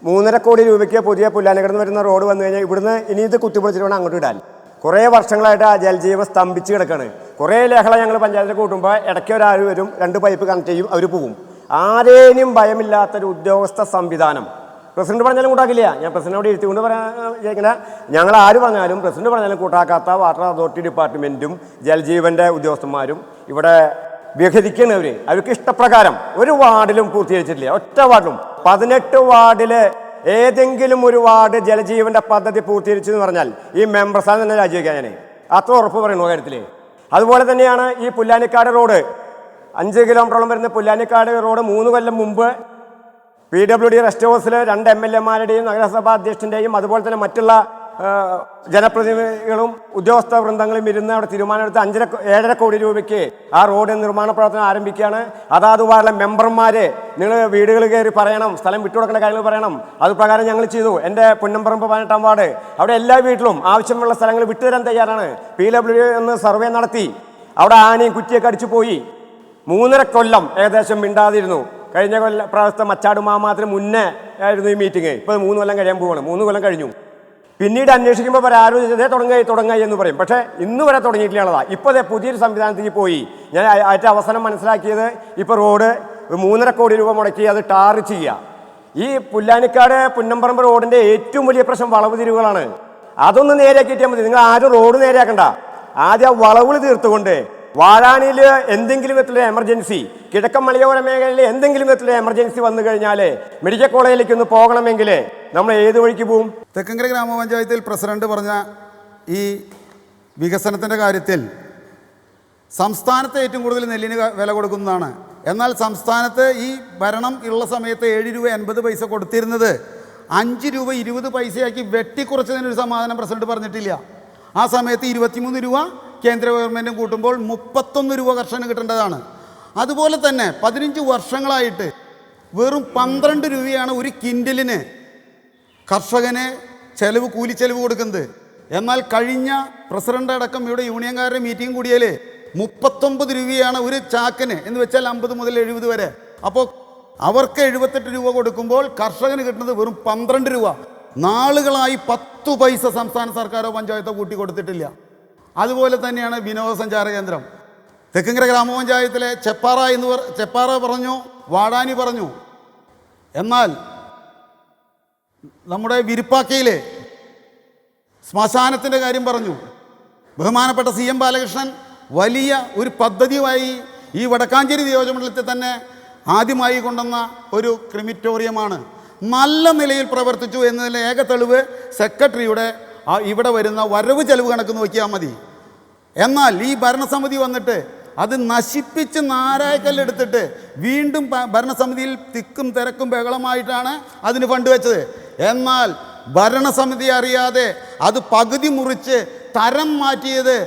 3.5 കോടി രൂപയ്ക്ക് പുതിയ പുല്ലാനിക്കടന്ന് വരുന്ന റോഡ് വന്നു കഴിഞ്ഞാൽ ഇവിടുന്ന് ഇനി ഇത് കുത്തിപ്പൊളിച്ചിട്ട് വേണം അങ്ങോട്ട് ഇടാൻ. കുറേ വർഷങ്ങളായിട്ട് ആ ജലജീവൻ സ്തംഭിച്ച് കിടക്കുകയാണ്. കുറേ ലഹള ഞങ്ങൾ പഞ്ചായത്തിൽ കൂട്ടുമ്പോൾ ഇടയ്ക്ക് ഒരാൾ വരും, 2 പൈപ്പ് കണക്ട് ചെയ്യും, അവർ പോകും. ആരേനും ഭയമില്ലാത്തൊരു ഉദ്യോഗസ്ഥ സംവിധാനം പ്രസിഡന്റ് പറഞ്ഞാലും കൂട്ടാക്കില്ല. ഞാൻ പ്രസിഡന്റിനോട് ഇരുത്തിക്കൊണ്ട് പറയാൻ ഞങ്ങൾ ആര് പറഞ്ഞാലും പ്രസിഡന്റ് പറഞ്ഞാലും കൂട്ടാക്കാത്ത വാട്ടർ അതോറിറ്റി ഡിപ്പാർട്ട്മെൻറ്റും ജലജീവൻ്റെ ഉദ്യോഗസ്ഥന്മാരും ഇവിടെ വിഹരിക്കുന്നവർ അവർക്ക് ഇഷ്ടപ്രകാരം ഒരു വാർഡിലും പൂർത്തീകരിച്ചിട്ടില്ല. ഒറ്റ വാർഡിലും 18 വാർഡിൽ ഏതെങ്കിലും ഒരു വാർഡ് ജലജീവന്റെ പദ്ധതി പൂർത്തീകരിച്ചു എന്ന് പറഞ്ഞാൽ ഈ മെമ്പർ സ്ഥാനം തന്നെ രാജിവെക്കാൻ ഞാൻ അത്ര ഉറപ്പ് പറയുന്നു കാര്യത്തിൽ. അതുപോലെ തന്നെയാണ് ഈ പുല്ലാനിക്കാട് റോഡ്, 5 കിലോമീറ്ററോളം വരുന്ന പുല്ലാനിക്കാട് റോഡ് 3 കൊല്ലം മുമ്പ് PWD റെസ്റ്റ് ഹൗസിൽ 2 MLA-മാരുടെയും നഗരസഭാ അധ്യക്ഷൻ്റെയും അതുപോലെ തന്നെ മറ്റുള്ള ജനപ്രതിനിധികളും ഉദ്യോഗസ്ഥ വൃന്ദങ്ങളും ഇരുന്ന് അവിടെ തീരുമാനമെടുത്ത് 7.5 കോടി രൂപയ്ക്ക് ആ റോഡ് നിർമ്മാണ പ്രവർത്തനം ആരംഭിക്കുകയാണ്. അതാത് വാർഡിലെ മെമ്പർമാരെ നിങ്ങൾ വീടുകൾ കയറി പറയണം, സ്ഥലം വിട്ടുകൊടുക്കേണ്ട കാര്യങ്ങൾ പറയണം. അത് പ്രകാരം ഞങ്ങൾ ചെയ്തു. എൻ്റെ പുന്നമ്പറമ്പ് 18-ാം വാർഡ് അവിടെ എല്ലാ വീട്ടിലും ആവശ്യമുള്ള സ്ഥലങ്ങൾ വിട്ടുതരാൻ തയ്യാറാണ്. PWD ഒന്ന് സർവേ നടത്തി. അവിടെ ആനയും കുറ്റിയൊക്കെ അടിച്ചു പോയി. 3.5 കൊല്ലം ഏകദേശം മിണ്ടാതിരുന്നു. കഴിഞ്ഞ പ്രാവശ്യത്തെ മച്ചാട് മാമാത്തിന് മുന്നേ ആയിരുന്നു ഈ മീറ്റിംഗ്. ഇപ്പോൾ 3 കൊല്ലം കഴിയാൻ പോവാണ്. 3 കൊല്ലം കഴിഞ്ഞു. പിന്നീട് അന്വേഷിക്കുമ്പോൾ ആരും ഇതേ തുടങ്ങായി എന്ന് പറയും. പക്ഷേ ഇന്ന് വരെ തുടങ്ങിയിട്ടുള്ളതാണ്. ഇപ്പോൾ അതേ പുതിയൊരു സംവിധാനത്തേക്ക് പോയി. ഞാൻ ഏറ്റവും അവസാനം മനസ്സിലാക്കിയത് ഇപ്പോൾ റോഡ് 3.5 കോടി രൂപ മുടക്കി അത് ടാർ ചെയ്യുക. ഈ പുല്ലാനിക്കാട് പുന്നമ്പറമ്പ് റോഡിൻ്റെ ഏറ്റവും വലിയ പ്രശ്നം വളവ് തിരിവുകളാണ്. അതൊന്ന് നേരെയാക്കിയിട്ടാൽ മതി. നിങ്ങൾ ആരും റോഡ് നേരെയാക്കണ്ട. ആദ്യം ആ വളവുകൾ തീർത്തുകൊണ്ട് വാഴാനിയിൽ എന്തെങ്കിലും വിധത്തിലുള്ള എമർജൻസി, കിഴക്കൻ മലയോര മേഖലയിൽ എന്തെങ്കിലും വിധത്തിലുള്ള എമർജൻസി വന്നു കഴിഞ്ഞാൽ മെഡിക്കൽ കോളേജിലേക്ക് ഒന്ന് പോകണമെങ്കിൽ നമ്മൾ ഏത് വഴിക്ക് പോവും? തെക്കങ്കര ഗ്രാമപഞ്ചായത്തിൽ പ്രസിഡന്റ് പറഞ്ഞ ഈ വികസനത്തിൻ്റെ കാര്യത്തിൽ സംസ്ഥാനത്ത് ഏറ്റവും കൂടുതൽ നെല്ലിന് വില കൊടുക്കുന്നതാണ്. എന്നാൽ സംസ്ഥാനത്ത് ഈ ഭരണം ഉള്ള സമയത്ത് 7 രൂപ 80 പൈസ കൊടുത്തിരുന്നത് 5 രൂപ 20 പൈസയാക്കി വെട്ടിക്കുറച്ചതിനൊരു സമാധാനം പ്രസിഡന്റ് പറഞ്ഞിട്ടില്ല. ആ സമയത്ത് 23 രൂപ കേന്ദ്ര ഗവൺമെൻറ്റും കൂട്ടുമ്പോൾ 31 രൂപ കർഷകന് കിട്ടേണ്ടതാണ്. അതുപോലെ തന്നെ 15 വർഷങ്ങളായിട്ട് വെറും 12 രൂപയാണ് ഒരു കിൻഡലിന് കർഷകന് കൂലി ചെലവ് കൊടുക്കുന്നത്. എന്നാൽ കഴിഞ്ഞ പ്രസിഡന്റ് അടക്കം ഇവിടെ യൂണിയൻകാരുടെ മീറ്റിംഗ് കൂടിയാൽ 39 രൂപയാണ് ഒരു ചാക്കിന്, എന്ന് വെച്ചാൽ 50 മുതൽ 70 വരെ. അപ്പോൾ അവർക്ക് 78 രൂപ കൊടുക്കുമ്പോൾ കർഷകന് കിട്ടുന്നത് വെറും 12 രൂപ. നാളുകളായി 10 പൈസ സംസ്ഥാന സർക്കാരോ പഞ്ചായത്തോ കൂട്ടി കൊടുത്തിട്ടില്ല. അതുപോലെ തന്നെയാണ് വിനോദസഞ്ചാര കേന്ദ്രം. തെക്കങ്കര ഗ്രാമപഞ്ചായത്തിലെ ചെപ്പാറ പറഞ്ഞു, വാടാനി പറഞ്ഞു. എന്നാൽ നമ്മുടെ വിരുപ്പാക്കയിലെ ശ്മശാനത്തിൻ്റെ കാര്യം പറഞ്ഞു. ബഹുമാനപ്പെട്ട CM ബാലകൃഷ്ണൻ വലിയ ഒരു പദ്ധതിയുമായി ഈ വടക്കാഞ്ചേരി നിയോജകമണ്ഡലത്തിൽ തന്നെ ആദ്യമായി കൊണ്ടുവന്ന ഒരു ക്രിമിറ്റോറിയമാണ്. നല്ല നിലയിൽ പ്രവർത്തിച്ചു എന്നതിൻ്റെ ഏക തെളിവ് സെക്രട്ടറിയുടെ ഇവിടെ വരുന്ന വരവ് ചെലവ് കണക്ക് നോക്കിയാൽ മതി. എന്നാൽ ഈ ഭരണസമിതി വന്നിട്ട് അത് നശിപ്പിച്ച് നാരായക്കല്ലെടുത്തിട്ട് വീണ്ടും ഭരണസമിതിയിൽ തിക്കും തിരക്കും ബഹളമായിട്ടാണ് അതിന് ഫണ്ട് വെച്ചത്. എന്നാൽ ഭരണസമിതി അറിയാതെ അത് പകുതി മുറിച്ച് തരം മാറ്റിയത്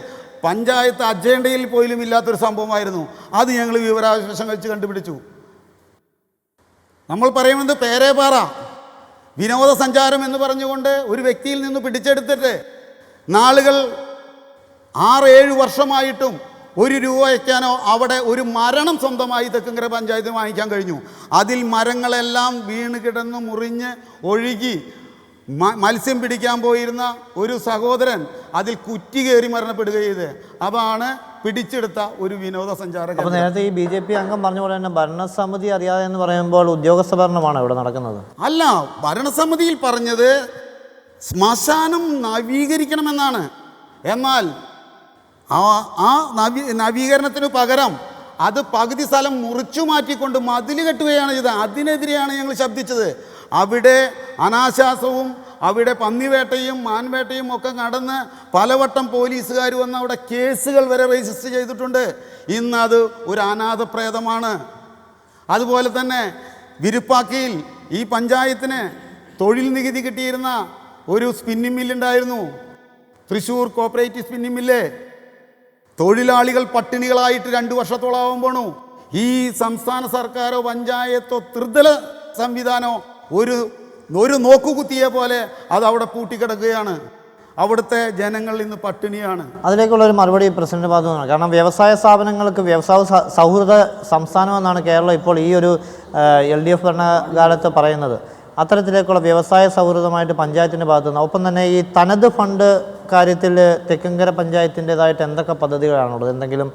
പഞ്ചായത്ത് അജണ്ടയിൽ പോലും ഇല്ലാത്തൊരു സംഭവമായിരുന്നു. അത് ഞങ്ങൾ വിവരാവകാശം വെച്ച് കണ്ടുപിടിച്ചു. നമ്മൾ പറയുന്നത് പേരേപാറ വിനോദസഞ്ചാരം എന്ന് പറഞ്ഞുകൊണ്ട് ഒരു വ്യക്തിയിൽ നിന്ന് പിടിച്ചെടുത്തിട്ട് നാളുകൾ 6-7 വർഷമായിട്ടും 1 രൂപ വയ്ക്കാനോ അവിടെ ഒരു മരണം സ്വന്തമായി തെക്കങ്കര പഞ്ചായത്ത് വാങ്ങിക്കാൻ കഴിഞ്ഞു. അതിൽ മരങ്ങളെല്ലാം വീണ് കിടന്ന് മുറിഞ്ഞ് ഒഴുകി മത്സ്യം പിടിക്കാൻ പോയിരുന്ന ഒരു സഹോദരൻ അതിൽ കുറ്റി കയറി മരണപ്പെടുക ചെയ്ത്. അതാണ് പിടിച്ചെടുത്ത ഒരു വിനോദസഞ്ചാര. അപ്പോൾ നേരത്തെ ഈ BJP അംഗം പറഞ്ഞ പോലെ തന്നെ ഭരണസമിതി അറിയാതെ എന്ന് പറയുമ്പോൾ ഉദ്യോഗസ്ഥ ഭരണമാണ് ഇവിടെ നടക്കുന്നത്. അല്ല, ഭരണസമിതിയിൽ പറഞ്ഞത് ശ്മശാനം നവീകരിക്കണമെന്നാണ്. എന്നാൽ ആ നവീകരണത്തിന് പകരം അത് പകുതി സ്ഥലം മുറിച്ചു മാറ്റിക്കൊണ്ട് മതിൽ കെട്ടുകയാണ് ചെയ്തത്. അതിനെതിരെയാണ് ഞങ്ങൾ ശബ്ദിച്ചത്. അവിടെ അനാശാസവും അവിടെ പന്നിവേട്ടയും മാൻവേട്ടയും ഒക്കെ നടന്ന് പലവട്ടം പോലീസുകാർ വന്ന് അവിടെ കേസുകൾ വരെ രജിസ്റ്റർ ചെയ്തിട്ടുണ്ട്. ഇന്ന് അത് ഒരു അനാഥപ്രേതമാണ്. അതുപോലെ തന്നെ വിരുപ്പാക്കയിൽ ഈ പഞ്ചായത്തിന് തൊഴിൽ നികുതി കിട്ടിയിരുന്ന ഒരു സ്പിന്നിംഗ് മില്ലുണ്ടായിരുന്നു, തൃശ്ശൂർ കോപ്പറേറ്റീവ് സ്പിന്നിംഗ് മില്ല്. തൊഴിലാളികൾ പട്ടിണികളായിട്ട് 2 വർഷത്തോളാവാൻ പോണു. ഈ സംസ്ഥാന സർക്കാരോ പഞ്ചായത്തോ ത്രിതല സംവിധാനമോ ഒരു നോക്കുകുത്തിയെ പോലെ അത് അവിടെ പൂട്ടിക്കിടക്കുകയാണ്. അവിടുത്തെ ജനങ്ങൾ ഇന്ന് പട്ടിണിയാണ്. അതിലേക്കുള്ള ഒരു മറുപടി പ്രസിഡന്റ് ഭാഗത്തു നിന്നാണ്. കാരണം വ്യവസായ സ്ഥാപനങ്ങൾക്ക് വ്യവസായ സൗഹൃദ സംസ്ഥാനമെന്നാണ് കേരളം ഇപ്പോൾ ഈ ഒരു LDF ഭരണകാലത്ത് പറയുന്നത്. അത്തരത്തിലേക്കുള്ള വ്യവസായ സൗഹൃദമായിട്ട് പഞ്ചായത്തിൻ്റെ ഭാഗത്തു നിന്ന്, ഒപ്പം തന്നെ ഈ തനത് ഫണ്ട് കാര്യത്തിൽ തെക്കങ്കര പഞ്ചായത്തിൻ്റെതായിട്ട് എന്തൊക്കെ പദ്ധതികളാണുള്ളത്? എന്തെങ്കിലും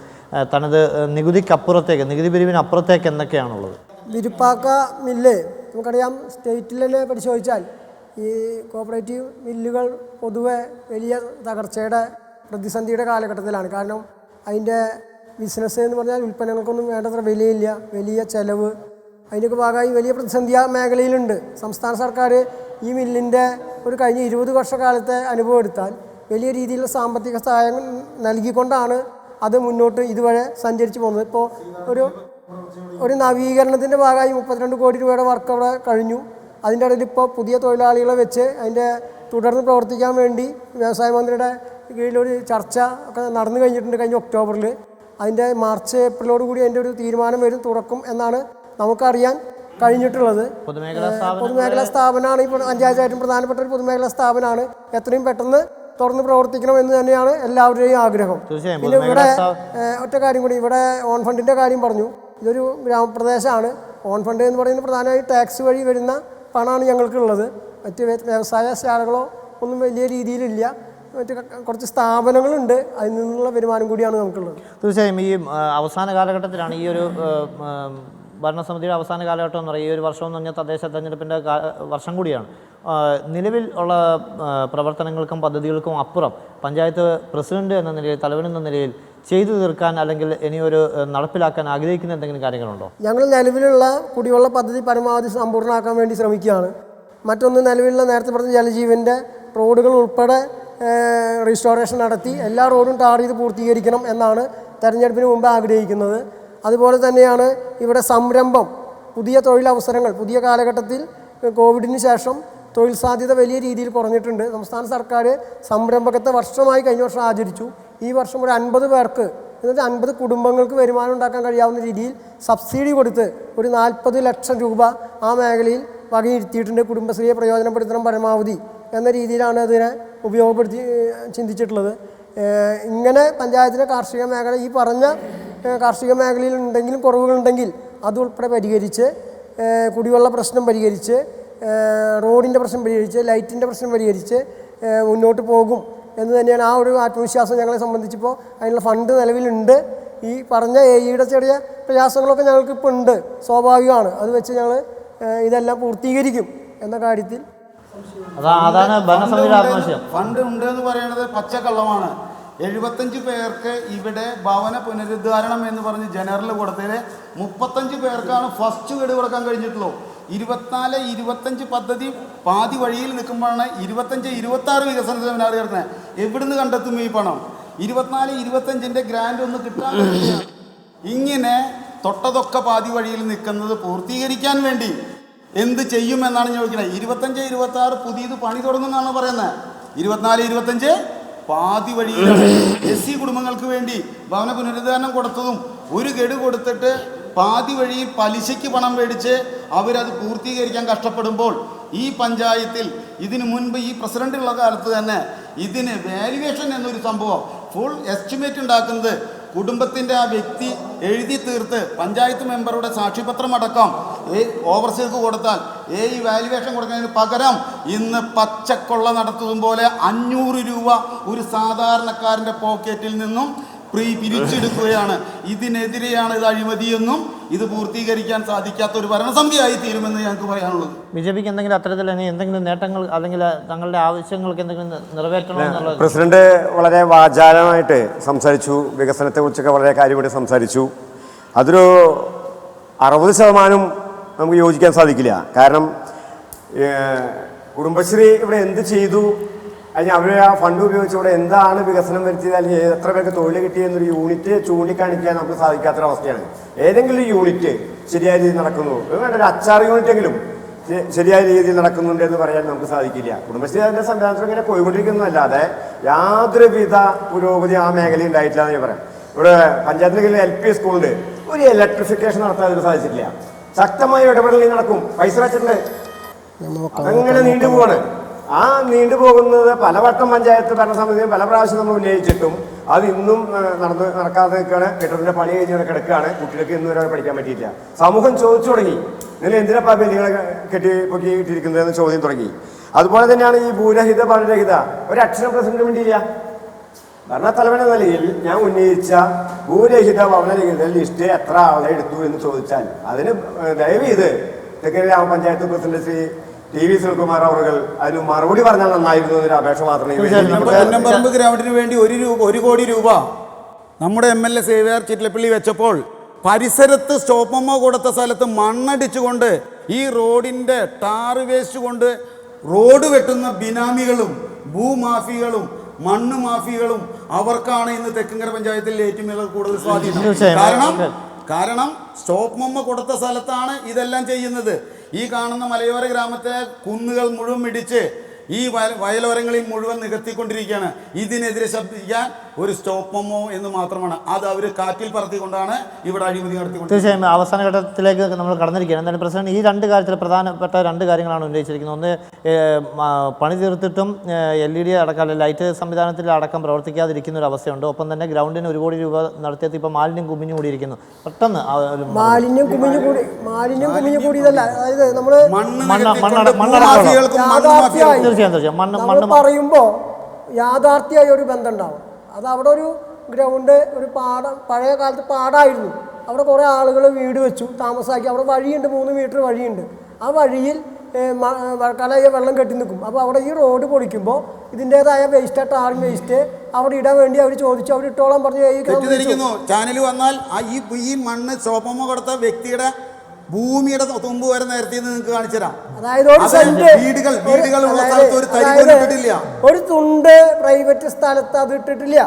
തനത് നികുതിക്കപ്പുറത്തേക്ക്, നികുതി പിരിവിനപ്പുറത്തേക്ക് എന്തൊക്കെയാണുള്ളത്? വിരുപ്പാക്ക മില്ല് നമുക്കറിയാം, സ്റ്റേറ്റിൽ തന്നെ പരിശോധിച്ചാൽ ഈ കോപ്പറേറ്റീവ് മില്ലുകൾ പൊതുവെ വലിയ തകർച്ചയുടെ പ്രതിസന്ധിയുടെ കാലഘട്ടത്തിലാണ്. കാരണം അതിൻ്റെ ബിസിനസ് എന്ന് പറഞ്ഞാൽ ഉൽപ്പന്നങ്ങൾക്കൊന്നും വേണ്ടത്ര വിലയില്ല, വലിയ ചെലവ്, അതിൻ്റെയൊക്കെ ഭാഗമായി വലിയ പ്രതിസന്ധി ആ മേഖലയിലുണ്ട്. സംസ്ഥാന സർക്കാർ ഈ മില്ലിൻ്റെ ഒരു കഴിഞ്ഞ 20 വർഷക്കാലത്തെ അനുഭവം എടുത്താൽ വലിയ രീതിയിലുള്ള സാമ്പത്തിക സഹായം നൽകിക്കൊണ്ടാണ് അത് മുന്നോട്ട് ഇതുവരെ സഞ്ചരിച്ചു പോകുന്നത്. ഇപ്പോൾ ഒരു നവീകരണത്തിൻ്റെ ഭാഗമായി 32 കോടി രൂപയുടെ വർക്ക് അവിടെ കഴിഞ്ഞു. അതിൻ്റെ ഇടയിൽ ഇപ്പോൾ പുതിയ തൊഴിലാളികളെ വെച്ച് അതിൻ്റെ തുടർന്ന് പ്രവർത്തിക്കാൻ വേണ്ടി വ്യവസായ മന്ത്രിയുടെ കീഴിലൊരു ചർച്ച ഒക്കെ നടന്നു കഴിഞ്ഞിട്ടുണ്ട് കഴിഞ്ഞ ഒക്ടോബറിൽ. അതിൻ്റെ മാർച്ച് ഏപ്രിലോടുകൂടി അതിൻ്റെ ഒരു തീരുമാനം വരും, തുറക്കും എന്നാണ് നമുക്കറിയാൻ കഴിഞ്ഞിട്ടുള്ളത്. പൊതുമേഖലാ സ്ഥാപനമാണ് ഈ പഞ്ചായത്തായിട്ടും പ്രധാനപ്പെട്ട ഒരു പൊതുമേഖലാ സ്ഥാപനമാണ്. എത്രയും പെട്ടെന്ന് തുറന്ന് പ്രവർത്തിക്കണം എന്ന് തന്നെയാണ് എല്ലാവരുടെയും ആഗ്രഹം. പിന്നെ ഇവിടെ ഒറ്റ കാര്യം കൂടി, ഇവിടെ ഓൺ ഫണ്ടിൻ്റെ കാര്യം പറഞ്ഞു. ഇതൊരു ഗ്രാമപ്രദേശമാണ്. ഓൺ ഫണ്ട് എന്ന് പറയുന്നത് പ്രധാനമായും ടാക്സ് വഴി വരുന്ന പണമാണ് ഞങ്ങൾക്കുള്ളത്. മറ്റ് വ്യവസായ ശാലകളോ ഒന്നും വലിയ രീതിയിലില്ല. മറ്റ് കുറച്ച് സ്ഥാപനങ്ങളുണ്ട്, അതിൽ നിന്നുള്ള വരുമാനം കൂടിയാണ് നമുക്കുള്ളത്. തീർച്ചയായും ഈ അവസാന കാലഘട്ടത്തിലാണ് ഈ ഒരു ഭരണസമിതിയുടെ അവസാന കാലഘട്ടം എന്ന് പറയുക. ഈ ഒരു വർഷം എന്ന് പറഞ്ഞാൽ തദ്ദേശ തെരഞ്ഞെടുപ്പിൻ്റെ വർഷം കൂടിയാണ്. നിലവിൽ ഉള്ള പ്രവർത്തനങ്ങൾക്കും പദ്ധതികൾക്കും അപ്പുറം പഞ്ചായത്ത് പ്രസിഡന്റ് എന്ന നിലയിൽ, തലവൻ എന്ന നിലയിൽ ചെയ്തു തീർക്കാൻ അല്ലെങ്കിൽ ഇനിയൊരു നടപ്പിലാക്കാൻ ആഗ്രഹിക്കുന്ന എന്തെങ്കിലും കാര്യങ്ങളുണ്ടോ? ഞങ്ങൾ നിലവിലുള്ള കുടിവെള്ള പദ്ധതി പരമാവധി സമ്പൂർണ്ണമാക്കാൻ വേണ്ടി ശ്രമിക്കുകയാണ്. മറ്റൊന്ന്, നിലവിലുള്ള നേരത്തെ പറഞ്ഞ ജലജീവൻ്റെ റോഡുകൾ ഉൾപ്പെടെ റീസ്റ്റോറേഷൻ നടത്തി എല്ലാ റോഡും ടാർ ചെയ്ത് പൂർത്തീകരിക്കണം എന്നാണ് തെരഞ്ഞെടുപ്പിന് മുമ്പ് ആഗ്രഹിക്കുന്നത്. അതുപോലെ തന്നെയാണ് ഇവിടെ സംരംഭം, പുതിയ തൊഴിലവസരങ്ങൾ, പുതിയ കാലഘട്ടത്തിൽ കോവിഡിന് ശേഷം തൊഴിൽ സാധ്യത വലിയ രീതിയിൽ കുറഞ്ഞിട്ടുണ്ട്. സംസ്ഥാന സർക്കാർ സംരംഭകത്തെ വർഷമായി കഴിഞ്ഞ വർഷം ആചരിച്ചു. ഈ വർഷം ഒരു 50 പേർക്ക്, എന്നിട്ട് 50 കുടുംബങ്ങൾക്ക് വരുമാനം ഉണ്ടാക്കാൻ കഴിയാവുന്ന രീതിയിൽ സബ്സിഡി കൊടുത്ത് ഒരു 40 ലക്ഷം രൂപ ആ മേഖലയിൽ വകയിരുത്തിയിട്ടുണ്ട്. കുടുംബശ്രീയെ പ്രയോജനപ്പെടുത്തണം പരമാവധി എന്ന രീതിയിലാണ് അതിനെ ഉപയോഗപ്പെടുത്തി ചിന്തിച്ചിട്ടുള്ളത്. ഇങ്ങനെ പഞ്ചായത്തിലെ കാർഷിക മേഖല, ഈ പറഞ്ഞ കാർഷിക മേഖലയിൽ എന്തെങ്കിലും കുറവുകളുണ്ടെങ്കിൽ അതുൾപ്പെടെ പരിഹരിച്ച്, കുടിവെള്ള പ്രശ്നം പരിഹരിച്ച്, റോഡിൻ്റെ പ്രശ്നം പരിഹരിച്ച്, ലൈറ്റിൻ്റെ പ്രശ്നം പരിഹരിച്ച് മുന്നോട്ട് പോകും എന്ന് തന്നെയാണ് ആ ഒരു ആത്മവിശ്വാസം ഞങ്ങളെ സംബന്ധിച്ചിപ്പോൾ. അതിനുള്ള ഫണ്ട് നിലവിലുണ്ട്. ഈ പറഞ്ഞ എയുടെ ചെറിയ പ്രയാസങ്ങളൊക്കെ ഞങ്ങൾക്കിപ്പോൾ ഉണ്ട്, സ്വാഭാവികമാണ്. അത് വെച്ച് ഞങ്ങൾ ഇതെല്ലാം പൂർത്തീകരിക്കും എന്ന കാര്യത്തിൽ അതാണ് ഭരണസമിതിയുടെ ആത്മവിശ്വാസം. ഫണ്ട് ഉണ്ട് എന്ന് പറയുന്നത് പച്ചക്കള്ളമാണ്. 75 പേർക്ക് ഇവിടെ ഭവന പുനരുദ്ധാരണം എന്ന് പറഞ്ഞ് ജനറൽ കൊടുത്തതിൽ 35 പേർക്കാണ് ഫസ്റ്റ് വീട് കൊടുക്കാൻ കഴിഞ്ഞിട്ടുള്ളൂ. 24-25 പദ്ധതി പാതി വഴിയിൽ നിൽക്കുമ്പോഴാണ് 25-26 വികസന സെമിനാർ ചേർന്നത്. എവിടുന്ന് കണ്ടെത്തും ഈ പണം? 24-25 ഗ്രാൻഡ് ഒന്ന് കിട്ടാൻ കഴിയില്ല. ഇങ്ങനെ തൊട്ടതൊക്കെ പാതി വഴിയിൽ നിൽക്കുന്നത് പൂർത്തീകരിക്കാൻ വേണ്ടി എന്ത് ചെയ്യുമെന്നാണ് ചോദിക്കുന്നത്. 25-26 പുതിയത് പണി തുടങ്ങുമെന്നാണ് പറയുന്നത്. 24-25 പാതി വഴിയിലാണ്. SC കുടുംബങ്ങൾക്ക് വേണ്ടി ഭവന പുനരുദ്ധാരണം കൊടുത്തതും ഒരു ഗഡു കൊടുത്തിട്ട് പാതി വഴിയിൽ പലിശയ്ക്ക് പണം മേടിച്ച് അവരത് പൂർത്തീകരിക്കാൻ കഷ്ടപ്പെടുമ്പോൾ ഈ പഞ്ചായത്തിൽ ഇതിനു മുൻപ് ഈ പ്രസിഡന്റുള്ള കാലത്ത് തന്നെ ഇതിന് വാല്യുവേഷൻ എന്നൊരു സംഭവം, ഫുൾ എസ്റ്റിമേറ്റ് ഉണ്ടാക്കുന്നത് കുടുംബത്തിൻ്റെ ആ വ്യക്തി എഴുതി തീർത്ത് പഞ്ചായത്ത് മെമ്പറുടെ സാക്ഷ്യപത്രം അടക്കം ഓവർസീർക്ക് കൊടുത്താൽ ഈ വാല്യുവേഷൻ കൊടുക്കുന്നതിന് പകരം ഇന്ന് പച്ചക്കൊള്ള നടത്തും പോലെ 500 രൂപ ഒരു സാധാരണക്കാരൻ്റെ പോക്കറ്റിൽ നിന്നും പിരിച്ചെടുക്കുകയാണ്. ഇതിനെതിരെയാണ് ഇത് അഴിമതിയെന്നും ഇത് പൂർത്തീകരിക്കാൻ സാധിക്കാത്ത ഒരു ഭരണസമിതിയായി തീരുമെന്ന് ഞങ്ങൾക്ക് പറയാനുള്ളത്. ബിജെപിക്ക് എന്തെങ്കിലും അത്തരത്തിൽ എന്തെങ്കിലും നേട്ടങ്ങൾ അല്ലെങ്കിൽ തങ്ങളുടെ ആവശ്യങ്ങൾക്ക് എന്തെങ്കിലും നിറവേറ്റണമെന്നുള്ളത്? പ്രസിഡന്റ് വളരെ വാചാലമായിട്ട് സംസാരിച്ചു. വികസനത്തെക്കുറിച്ചൊക്കെ വളരെ കാര്യമായിട്ട് സംസാരിച്ചു. അതൊരു 60% നമുക്ക് യോജിക്കാൻ സാധിക്കില്ല. കാരണം കുടുംബശ്രീ ഇവിടെ എന്ത് ചെയ്തു, അല്ലെങ്കിൽ അവർ ആ ഫണ്ട് ഉപയോഗിച്ചിവിടെ എന്താണ് വികസനം വരുത്തിയത്, അല്ലെങ്കിൽ എത്ര പേർക്ക് തൊഴിൽ കിട്ടിയെന്നൊരു യൂണിറ്റ് ചൂണ്ടിക്കാണിക്കാൻ നമുക്ക് സാധിക്കാത്തൊരവസ്ഥയാണ്. ഏതെങ്കിലും യൂണിറ്റ് ശരിയായ രീതിയിൽ നടക്കുന്നു, വേണ്ട ഒരു അച്ചാർ യൂണിറ്റെങ്കിലും ശരിയായ രീതിയിൽ നടക്കുന്നുണ്ട് എന്ന് പറയാൻ നമുക്ക് സാധിക്കില്ല. കുടുംബശ്രീ അതിൻ്റെ സംവിധാനത്തിൽ ഇങ്ങനെ പോയിക്കൊണ്ടിരിക്കുന്നതല്ലാതെ യാതൊരുവിധ പുരോഗതി ആ മേഖലയിൽ ഉണ്ടായിട്ടില്ല എന്ന് ഞാൻ പറയാം. ഇവിടെ പഞ്ചായത്തിലെ LP സ്കൂളുണ്ട്, ഒരു ഇലക്ട്രിഫിക്കേഷൻ നടത്താൻ അതിന് സാധിച്ചിട്ടില്ല. ശക്തമായ ഇടപെടലിൽ നടക്കും, പൈസ വെച്ചിട്ടുണ്ട്, അങ്ങനെ നീണ്ടുപോവാണ്. ആ നീണ്ടുപോകുന്നത് പലവട്ടം പഞ്ചായത്ത് ഭരണസമിതിയും പല പ്രാവശ്യം നമ്മൾ ഉന്നയിച്ചിട്ടും അത് ഇന്നും നടക്കാതെ നിൽക്കുകയാണ്. കെട്ടിടത്തിന്റെ പണി കഴിഞ്ഞ് കിടക്കുകയാണ്. കുട്ടികൾക്ക് ഇന്നും വരെ പഠിക്കാൻ പറ്റിയില്ല. സമൂഹം ചോദിച്ചു തുടങ്ങി, നിങ്ങൾ എന്തിനാ ബില്ലുകളെ പൊക്കിയിട്ടിരിക്കുന്നതെന്ന് ചോദ്യം തുടങ്ങി. അതുപോലെ തന്നെയാണ് ഈ ഭൂരഹിത ഭവനരഹിത ഒരക്ഷരം പ്രസിഡന്റ് വേണ്ടിയില്ല. ഭരണത്തലവൻ എന്ന നിലയിൽ ഞാൻ ഉന്നയിച്ച ഭൂരഹിത ഭവനരഹിത ലിസ്റ്റ് എത്ര ആളെ എടുത്തു എന്ന് ചോദിച്ചാൽ അതിന് ദയവ് ചെയ്ത് തെക്കൻ ഗ്രാമപഞ്ചായത്ത് പ്രസിഡന്റ് ശ്രീ TV സുനിൽകുമാർ അവർ അതിന് മറുപടി പറഞ്ഞാൽ നന്നായിരുന്നു എന്നൊരു അപേക്ഷ മാത്രമേ. പൊന്നമ്പറമ്പ് ഗ്രാമത്തിന് വേണ്ടി 1 കോടി രൂപ നമ്മുടെ MLA സേവ്യർ ചിറ്റലപ്പള്ളി വെച്ചപ്പോൾ പരിസരത്ത് സ്റ്റോപ്പമ്മ കൊടുത്ത സ്ഥലത്ത് മണ്ണടിച്ചുകൊണ്ട് ഈ റോഡിൻ്റെ ടാർ വേസ്റ്റ് കൊണ്ട് റോഡ് വെട്ടുന്ന ബിനാമികളും ഭൂമാഫികളും മണ്ണ് മാഫിയകളും അവർക്കാണ് ഇന്ന് തെക്കങ്കര പഞ്ചായത്തിൽ ഏറ്റവും കൂടുതൽ സ്വാധീനം. കാരണം സ്റ്റോപ്പ് മമ്മ കൊടുത്ത സ്ഥലത്താണ് ഇതെല്ലാം ചെയ്യുന്നത്. ഈ കാണുന്ന മലയോര ഗ്രാമത്തെ കുന്നുകൾ മുഴുവൻ ഇടിച്ച് ഈ വയലോരങ്ങളിൽ മുഴുവൻ നികത്തിക്കൊണ്ടിരിക്കുകയാണ്. ഇതിനെതിരെ ശബ്ദിക്കാൻ ഒരു സ്റ്റോപ്പ് മെമ്മോ എന്ന് മാത്രമാണ്. അത് അവർ കാറ്റിൽ പറത്തിക്കൊണ്ടാണ് ഇവിടെ അഴിമതി നടത്തിക്കൊണ്ട്. തീർച്ചയായും അവസാന ഘട്ടത്തിലേക്ക് നമ്മൾ കടന്നിരിക്കുകയാണ്. എന്തായാലും പ്രസിഡന്റ് ഈ രണ്ട് കാര്യത്തിൽ പ്രധാനപ്പെട്ട രണ്ട് കാര്യങ്ങളാണ് ഉന്നയിച്ചിരിക്കുന്നത്. ഒന്ന്, പണി തീർത്തിട്ടും LED അടക്കം ലൈറ്റ് സംവിധാനത്തിൽ അടക്കം പ്രവർത്തിക്കാതിരിക്കുന്ന ഒരു അവസ്ഥയുണ്ട്. ഒപ്പം തന്നെ ഗ്രൗണ്ടിന് 1 കോടി രൂപ നടത്തിയത് ഇപ്പോൾ മാലിന്യം കുമിഞ്ഞു കൂടിയിരിക്കുന്നു. പെട്ടെന്ന് മാലിന്യം കുമിഞ്ഞു കൂടിയതല്ല, അതായത് നമ്മള് തീർച്ചയായും പറയുമ്പോൾ യാഥാർത്ഥ്യമായ ഒരു ബന്ധം ഉണ്ടാവും. അത് അവിടെ ഒരു ഗ്രൗണ്ട്, ഒരു പാടം, പഴയ കാലത്ത് പാടമായിരുന്നു. അവിടെ കുറേ ആളുകൾ വീട് വെച്ചു, താമസാക്കി. അവിടെ വഴിയുണ്ട്, 3 മീറ്റർ വഴിയുണ്ട്. ആ വഴിയിൽ മഴക്കാലമായ വെള്ളം കെട്ടി നിൽക്കും. അപ്പോൾ അവിടെ ഈ റോഡ് പൊളിക്കുമ്പോൾ ഇതിൻ്റെതായ വേസ്റ്റ്, ടാറിൻ വേസ്റ്റ് അവിടെ ഇടാൻ വേണ്ടി അവർ ചോദിച്ചു, അവർ ഇട്ടോളാൻ പറഞ്ഞു. ചാനൽ വന്നാൽ ഈ മണ്ണ് സോപ്പമ്മ കൊടുത്ത വ്യക്തിയുടെ ഭൂമിയുടെ തുമ്പ് വരെ നേരത്തെ നിങ്ങൾക്ക് കാണിച്ചു തരാം. അതായത് ഒരു തുണ്ട് പ്രൈവറ്റ് സ്ഥലത്ത് അത് ഇട്ടിട്ടില്ല.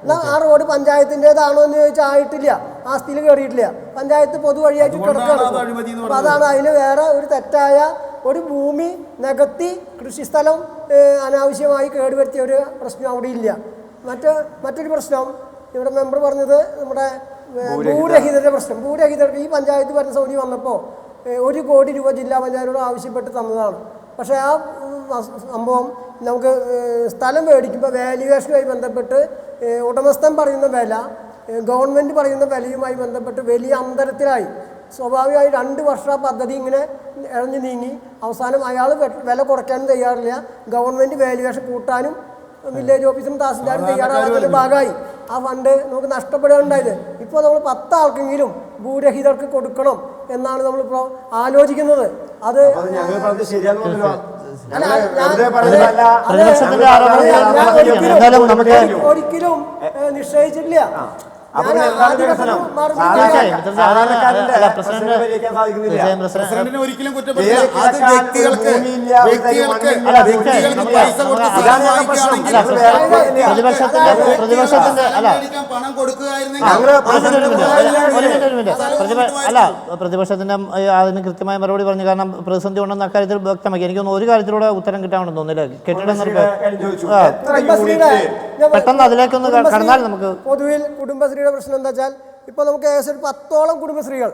എന്നാൽ ആ റോഡ് പഞ്ചായത്തിൻ്റെതാണോ എന്ന് ചോദിച്ചാൽ ആയിട്ടില്ല, ആസ്തിയിൽ കയറിയിട്ടില്ല, പഞ്ചായത്ത് പൊതുവഴിയായിട്ട് കിടക്കുകയാണ്. അപ്പം അതാണ് അതിന് വേറെ ഒരു തെറ്റായ ഒരു ഭൂമി നികത്തി കൃഷിസ്ഥലം അനാവശ്യമായി കേടുവരുത്തിയ ഒരു പ്രശ്നം അവിടെ ഇല്ല. മറ്റൊരു പ്രശ്നം ഇവിടെ മെമ്പർ പറഞ്ഞത് നമ്മുടെ ഭൂരഹിതരുടെ പ്രശ്നം. ഭൂരഹിതർക്ക് ഈ പഞ്ചായത്ത് ഭരണസമിതി വന്നപ്പോൾ 1 കോടി രൂപ ജില്ലാ പഞ്ചായത്തിനോട് ആവശ്യപ്പെട്ട് തന്നതാണ്. പക്ഷേ ആ സംഭവം നമുക്ക് സ്ഥലം മേടിക്കുമ്പോൾ വാല്യുവേഷനുമായി ബന്ധപ്പെട്ട് ഉടമസ്ഥൻ പറയുന്ന വില ഗവൺമെൻറ് പറയുന്ന വിലയുമായി ബന്ധപ്പെട്ട് വലിയ അന്തരത്തിലായി. സ്വാഭാവികമായി 2 വർഷം ആ പദ്ധതി ഇങ്ങനെ ഇഴഞ്ഞു നീങ്ങി അവസാനം അയാൾ വില കുറയ്ക്കാനും തയ്യാറില്ല, ഗവൺമെൻറ് വാല്യുവേഷൻ കൂട്ടാനും വില്ലേജ് ഓഫീസും തഹസിൽദാരും തയ്യാറാകാത്തതിൻ്റെ ഭാഗമായി ആ ഫണ്ട് നമുക്ക് നഷ്ടപ്പെടുകയുണ്ടായത്. ഇപ്പോൾ നമ്മൾ 10 ആൾക്കെങ്കിലും ഭൂരഹിതർക്ക് കൊടുക്കണം എന്നാണ് നമ്മളിപ്പോൾ ആലോചിക്കുന്നത്. അത് ഒരിക്കലും നിശ്ചയിച്ചിട്ടില്ല. പ്രസിഡന്റിനെ ഒരിക്കലും കുറ്റപ്പെടുത്തില്ല. അത് വ്യക്തികൾക്ക് പണം പ്രതിപക്ഷത്തിന്റെ അതിന് കൃത്യമായ മറുപടി പറഞ്ഞു. കാരണം പ്രതിസന്ധി ഉണ്ടെന്ന് അക്കാര്യത്തിൽ വ്യക്തമാക്കി. എനിക്കൊന്ന് ഒരു കാര്യത്തിലൂടെ ഉത്തരം കിട്ടാമെന്ന് തോന്നില്ല. കെട്ടിടങ്ങൾക്ക് പെട്ടെന്ന് അതിലേക്കൊന്ന് കടന്നാൽ നമുക്ക് പൊതുവിൽ കുടുംബശ്രീയുടെ പ്രശ്നം എന്താ വെച്ചാൽ ഇപ്പോൾ നമുക്ക് ഏകദേശം ഒരു 10ഓളം കുടുംബശ്രീകൾ,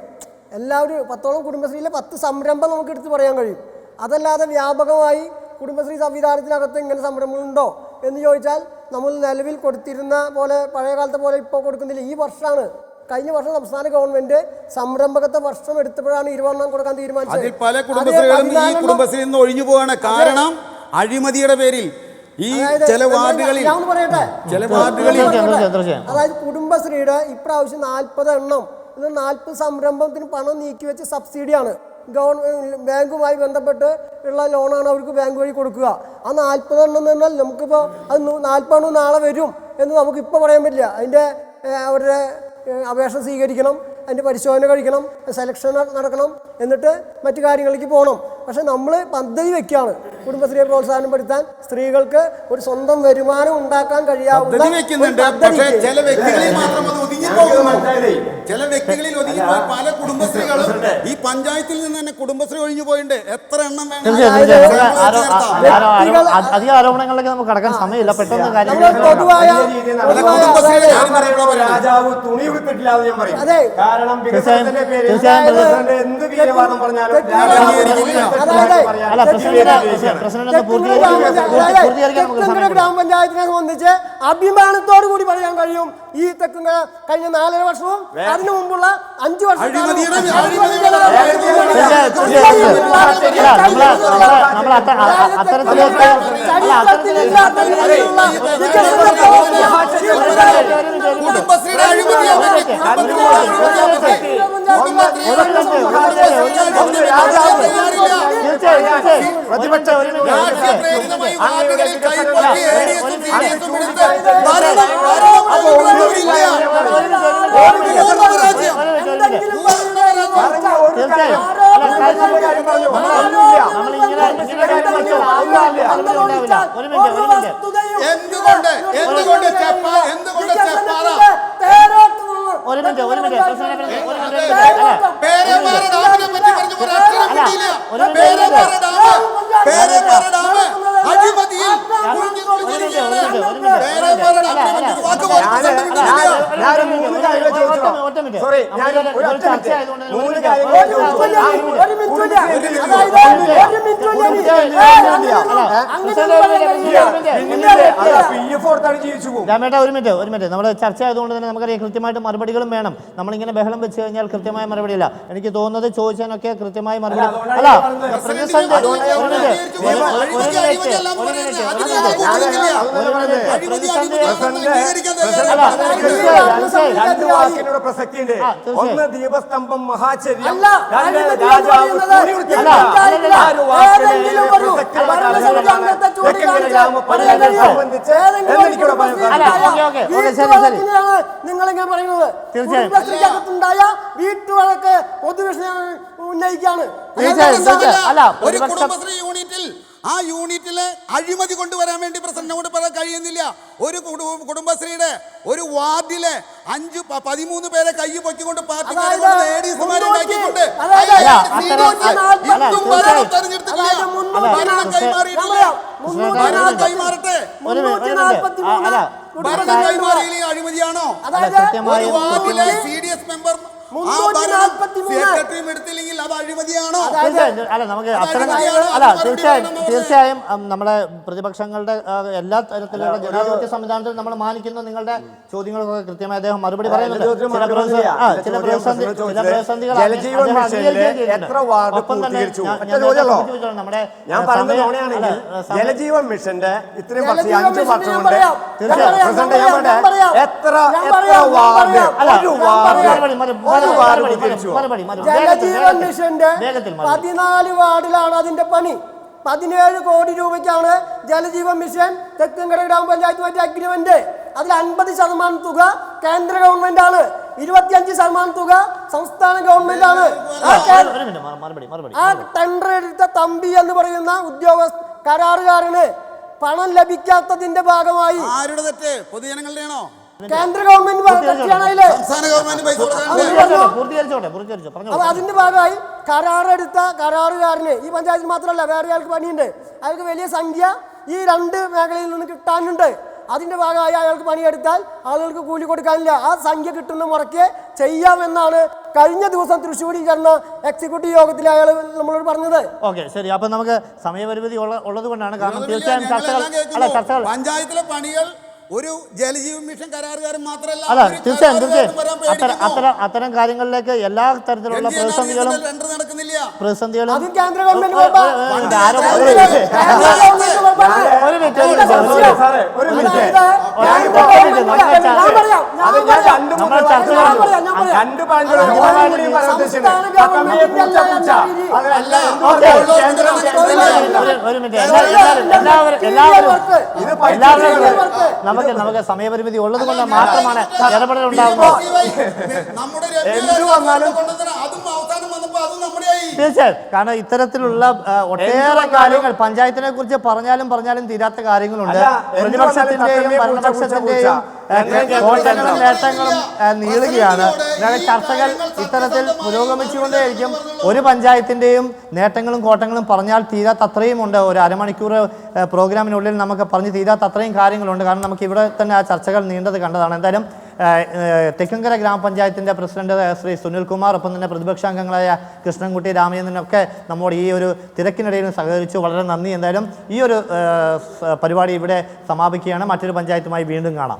എല്ലാവരും 10ഓളം കുടുംബശ്രീയിലെ 10 സംരംഭം നമുക്ക് എടുത്ത് പറയാൻ കഴിയും. അതല്ലാതെ വ്യാപകമായി കുടുംബശ്രീ സംവിധാനത്തിനകത്ത് ഇങ്ങനെ സംരംഭങ്ങളുണ്ടോ എന്ന് ചോദിച്ചാൽ നമ്മൾ നിലവിൽ കൊടുത്തിരുന്ന പോലെ പഴയ കാലത്തെ പോലെ ഇപ്പോൾ കൊടുക്കുന്നില്ല. ഈ വർഷമാണ്, കഴിഞ്ഞ വർഷം സംസ്ഥാന ഗവൺമെന്റ് സംരംഭകത്വ വർഷം എടുത്തപ്പോഴാണ് 20 കൊടുക്കാൻ തീരുമാനിച്ചത്. പല കുടുംബശ്രീകളും ഈ കുടുംബശ്രീയിൽ നിന്ന് ഒഴിഞ്ഞു പോവാണ്. കാരണം അഴിമതിയുടെ പേരിൽ ഈ ചില വാർഡുകളിൽ അതായത് കുടുംബശ്രീയുടെ ഇപ്രാവശ്യം 40 എണ്ണം 40 സംരംഭത്തിന് പണം നീക്കി വെച്ച് സബ്സിഡിയാണ്. ബാങ്കുമായി ബന്ധപ്പെട്ട് ഉള്ള ലോണാണ് അവർക്ക് ബാങ്ക് വഴി കൊടുക്കുക. ആ 40 എണ്ണം എന്ന് പറഞ്ഞാൽ നമുക്കിപ്പോൾ അത് 40 എണ്ണം നാളെ വരും എന്ന് നമുക്കിപ്പോൾ പറയാൻ പറ്റില്ല. അതിൻ്റെ അവരുടെ അപേക്ഷ സ്വീകരിക്കണം, അതിൻ്റെ പരിശോധന കഴിക്കണം, സെലക്ഷൻ നടക്കണം, എന്നിട്ട് മറ്റു കാര്യങ്ങളിലേക്ക് പോകണം. പക്ഷെ നമ്മൾ പദ്ധതി വെക്കുകയാണ് കുടുംബശ്രീയെ പ്രോത്സാഹനപ്പെടുത്താൻ, സ്ത്രീകൾക്ക് ഒരു സ്വന്തം വരുമാനം ഉണ്ടാക്കാൻ കഴിയാവുന്ന ചില വ്യക്തികളിൽ ഒതുങ്ങിപ്പോയി പല കുടുംബശ്രീകളും ഈ പഞ്ചായത്തിൽ നിന്ന് തന്നെ കുടുംബശ്രീ ഒഴിഞ്ഞു പോയിട്ടുണ്ട്. എത്ര എണ്ണം വേണം? അധിക ആരോപണങ്ങളിലേക്ക് നമുക്ക് കടക്കാൻ സമയമില്ല. പെട്ടെന്ന് രാജാവ് തുണി വിട്ടിട്ടില്ല എന്ന് ഞാൻ പറയും. കാരണം ഗ്രാമപഞ്ചായത്തിനെ സംബന്ധിച്ച് അഭിമാനത്തോടു കൂടി പറയാൻ കഴിയും, ഈ തെക്കുംകര കഴിഞ്ഞ 4.5 വർഷവും അതിനു മുമ്പുള്ള 5 വർഷം ഞാനൊരു 3 കാര്യങ്ങൾ ചോദിച്ചോ. സോറി, ഞാൻ ഒരു ഒറ്റ മിനിറ്റ്. 3 കാര്യങ്ങൾ ചോദിച്ചു. PF കൊടുത്താണ് ജീവിച്ചു പോകും. രാമേട്ട ഒരു മിനിറ്റ് നമ്മൾ ചർച്ച ആയതുകൊണ്ട് തന്നെ നമുക്കറിയാം കൃത്യമായിട്ട് മറുപടികളും വേണം. നമ്മളിങ്ങനെ ബഹളം വെച്ച് കഴിഞ്ഞാൽ കൃത്യമായ മറുപടിയില്ല. എനിക്ക് തോന്നുന്നത് ചോദിച്ചാനൊക്കെ കൃത്യമായ മറുപടി അല്ല. പ്രസക്തിയുണ്ട്. ഒന്ന് ദീപസ്തംഭം മഹാചര്യം, നിങ്ങളിങ്ങനെ പറയുന്നത് കുടുംബശ്രീക്കകത്തുണ്ടായ വീട്ടുവഴക്ക് പൊതുവിഷയം ഉന്നയിക്കാണ്. ഒരു കുടുംബശ്രീ യൂണിറ്റിൽ ആ യൂണിറ്റിലെ അഴിമതി കൊണ്ടുവരാൻ വേണ്ടി പ്രസിഡന്റിനോട് പറയാൻ കഴിയുന്നില്ല. ഒരു കുടുംബശ്രീയുടെ ഒരു വാർഡിലെ 13 പേരെ കൈ പൊക്കിക്കൊണ്ട് പാർട്ടിക്കാരെ ഉണ്ടാക്കിക്കൊണ്ട് കൈമാറട്ടെ. ഭരണം കൈമാറിയില്ലേ അഴിമതിയാണോ? ഒരു വാർഡിലെ CDS മെമ്പർ എടുത്തില്ലെങ്കിൽ അത് അഴിമതിയാണോ? അല്ല നമുക്ക് തീർച്ചയായും നമ്മുടെ പ്രതിപക്ഷങ്ങളുടെ എല്ലാ തരത്തിലുള്ള ജനാധിപത്യ സംവിധാനത്തിൽ നമ്മൾ മാനിക്കുന്ന നിങ്ങളുടെ ചോദ്യങ്ങളൊക്കെ കൃത്യമായി അദ്ദേഹം മറുപടി പറയുന്നുണ്ട്. ചില പ്രതിസന്ധികൾ ജലജീവൻ മിഷന്റെ ഇത്രയും 5 വർഷം കൊണ്ട് എത്ര ജലജീവൻ മിഷന്റെ 14 വാർഡിലാണ് അതിന്റെ പണി. 17 കോടി രൂപയ്ക്കാണ് ജലജീവൻ മിഷൻ തെക്കുംകര ഗ്രാമപഞ്ചായത്തുമായിട്ട് അഗ്രിമെന്റ്. അതിൽ 50% തുക കേന്ദ്ര ഗവൺമെന്റ് ആണ്, 25% തുക സംസ്ഥാന ഗവൺമെന്റ് ആണ്. ആ ടെൻഡർ എടുത്ത തമ്പി എന്ന് പറയുന്ന കരാറുകാരന് പണം ലഭിക്കാത്തതിന്റെ ഭാഗമായി ആരുടെ തെറ്റ്? പൊതുജനങ്ങളുടെയാണോ? കേന്ദ്ര ഗവൺമെന്റ് അതിന്റെ ഭാഗമായി കരാറെടുത്ത കരാറുകാരന് ഈ പഞ്ചായത്തിൽ മാത്രമല്ല വേറെ ആൾക്ക് പണിയുണ്ട്. അയാൾക്ക് വലിയ സംഖ്യ ഈ 2 മേഖലയിൽ നിന്ന് കിട്ടാനുണ്ട്. അതിന്റെ ഭാഗമായി അയാൾക്ക് പണിയെടുത്താൽ ആളുകൾക്ക് കൂലി കൊടുക്കാനില്ല. ആ സംഖ്യ കിട്ടുന്ന മുറയ്ക്ക് ചെയ്യാമെന്നാണ് കഴിഞ്ഞ ദിവസം തൃശ്ശൂരിൽ ചേർന്ന എക്സിക്യൂട്ടീവ് യോഗത്തിൽ അയാൾ നമ്മളോട് പറഞ്ഞത്. ഓക്കെ, ശരി. അപ്പൊ നമുക്ക് സമയപരിമിതി ഉള്ളത് കൊണ്ടാണ്. കാരണം തീർച്ചയായും ചർച്ചകൾ പഞ്ചായത്തിലെ പണികൾ ഒരു ജലജീവൻ മിഷൻ കരാറുകാരൻ മാത്രമല്ല, തീർച്ചയായും അത്തരം കാര്യങ്ങളിലേക്ക് എല്ലാ തരത്തിലുള്ള പ്രതിസന്ധികളും നമുക്ക് സമയപരിമിതി ഉള്ളത് കൊണ്ട് മാത്രമാണ് ഇടപെടൽ ഉണ്ടാകുന്നത്. തീർച്ചയായും. കാരണം ഇത്തരത്തിലുള്ള ഒട്ടേറെ കാര്യങ്ങൾ പഞ്ചായത്തിനെ കുറിച്ച് പറഞ്ഞാലും തീരാത്ത കാര്യങ്ങളുണ്ട്. പ്രതിപക്ഷത്തിന്റെയും ഭരണപക്ഷത്തിന്റെയും കോട്ടങ്ങളും നേട്ടങ്ങളും നീളുകയാണ്. ചർച്ചകൾ ഇത്തരത്തിൽ പുരോഗമിച്ചുകൊണ്ടേയിരിക്കും. ഒരു പഞ്ചായത്തിന്റെയും നേട്ടങ്ങളും കോട്ടങ്ങളും പറഞ്ഞാൽ തീരാത്ത അത്രയും ഉണ്ട്. ഒരു അരമണിക്കൂർ പ്രോഗ്രാമിനുള്ളിൽ നമുക്ക് പറഞ്ഞ് തീരാത്ത അത്രയും കാര്യങ്ങളുണ്ട്. കാരണം നമുക്ക് ഇവിടെ തന്നെ ആ ചർച്ചകൾ നീണ്ടത് കണ്ടതാണ്. എന്തായാലും തെക്കുംകര ഗ്രാമപഞ്ചായത്തിൻ്റെ പ്രസിഡന്റ് ശ്രീ സുനിൽകുമാർ, ഒപ്പം തന്നെ പ്രതിപക്ഷാംഗങ്ങളായ കൃഷ്ണൻകുട്ടി, രാമചന്ദ്രനൊക്കെ നമ്മോട് ഈ ഒരു തിരക്കിനിടയിലും സഹകരിച്ചു. വളരെ നന്ദി. എന്തായാലും ഈ ഒരു പരിപാടി ഇവിടെ സമാപിക്കുകയാണ്. മറ്റൊരു പഞ്ചായത്തുമായി വീണ്ടും കാണാം.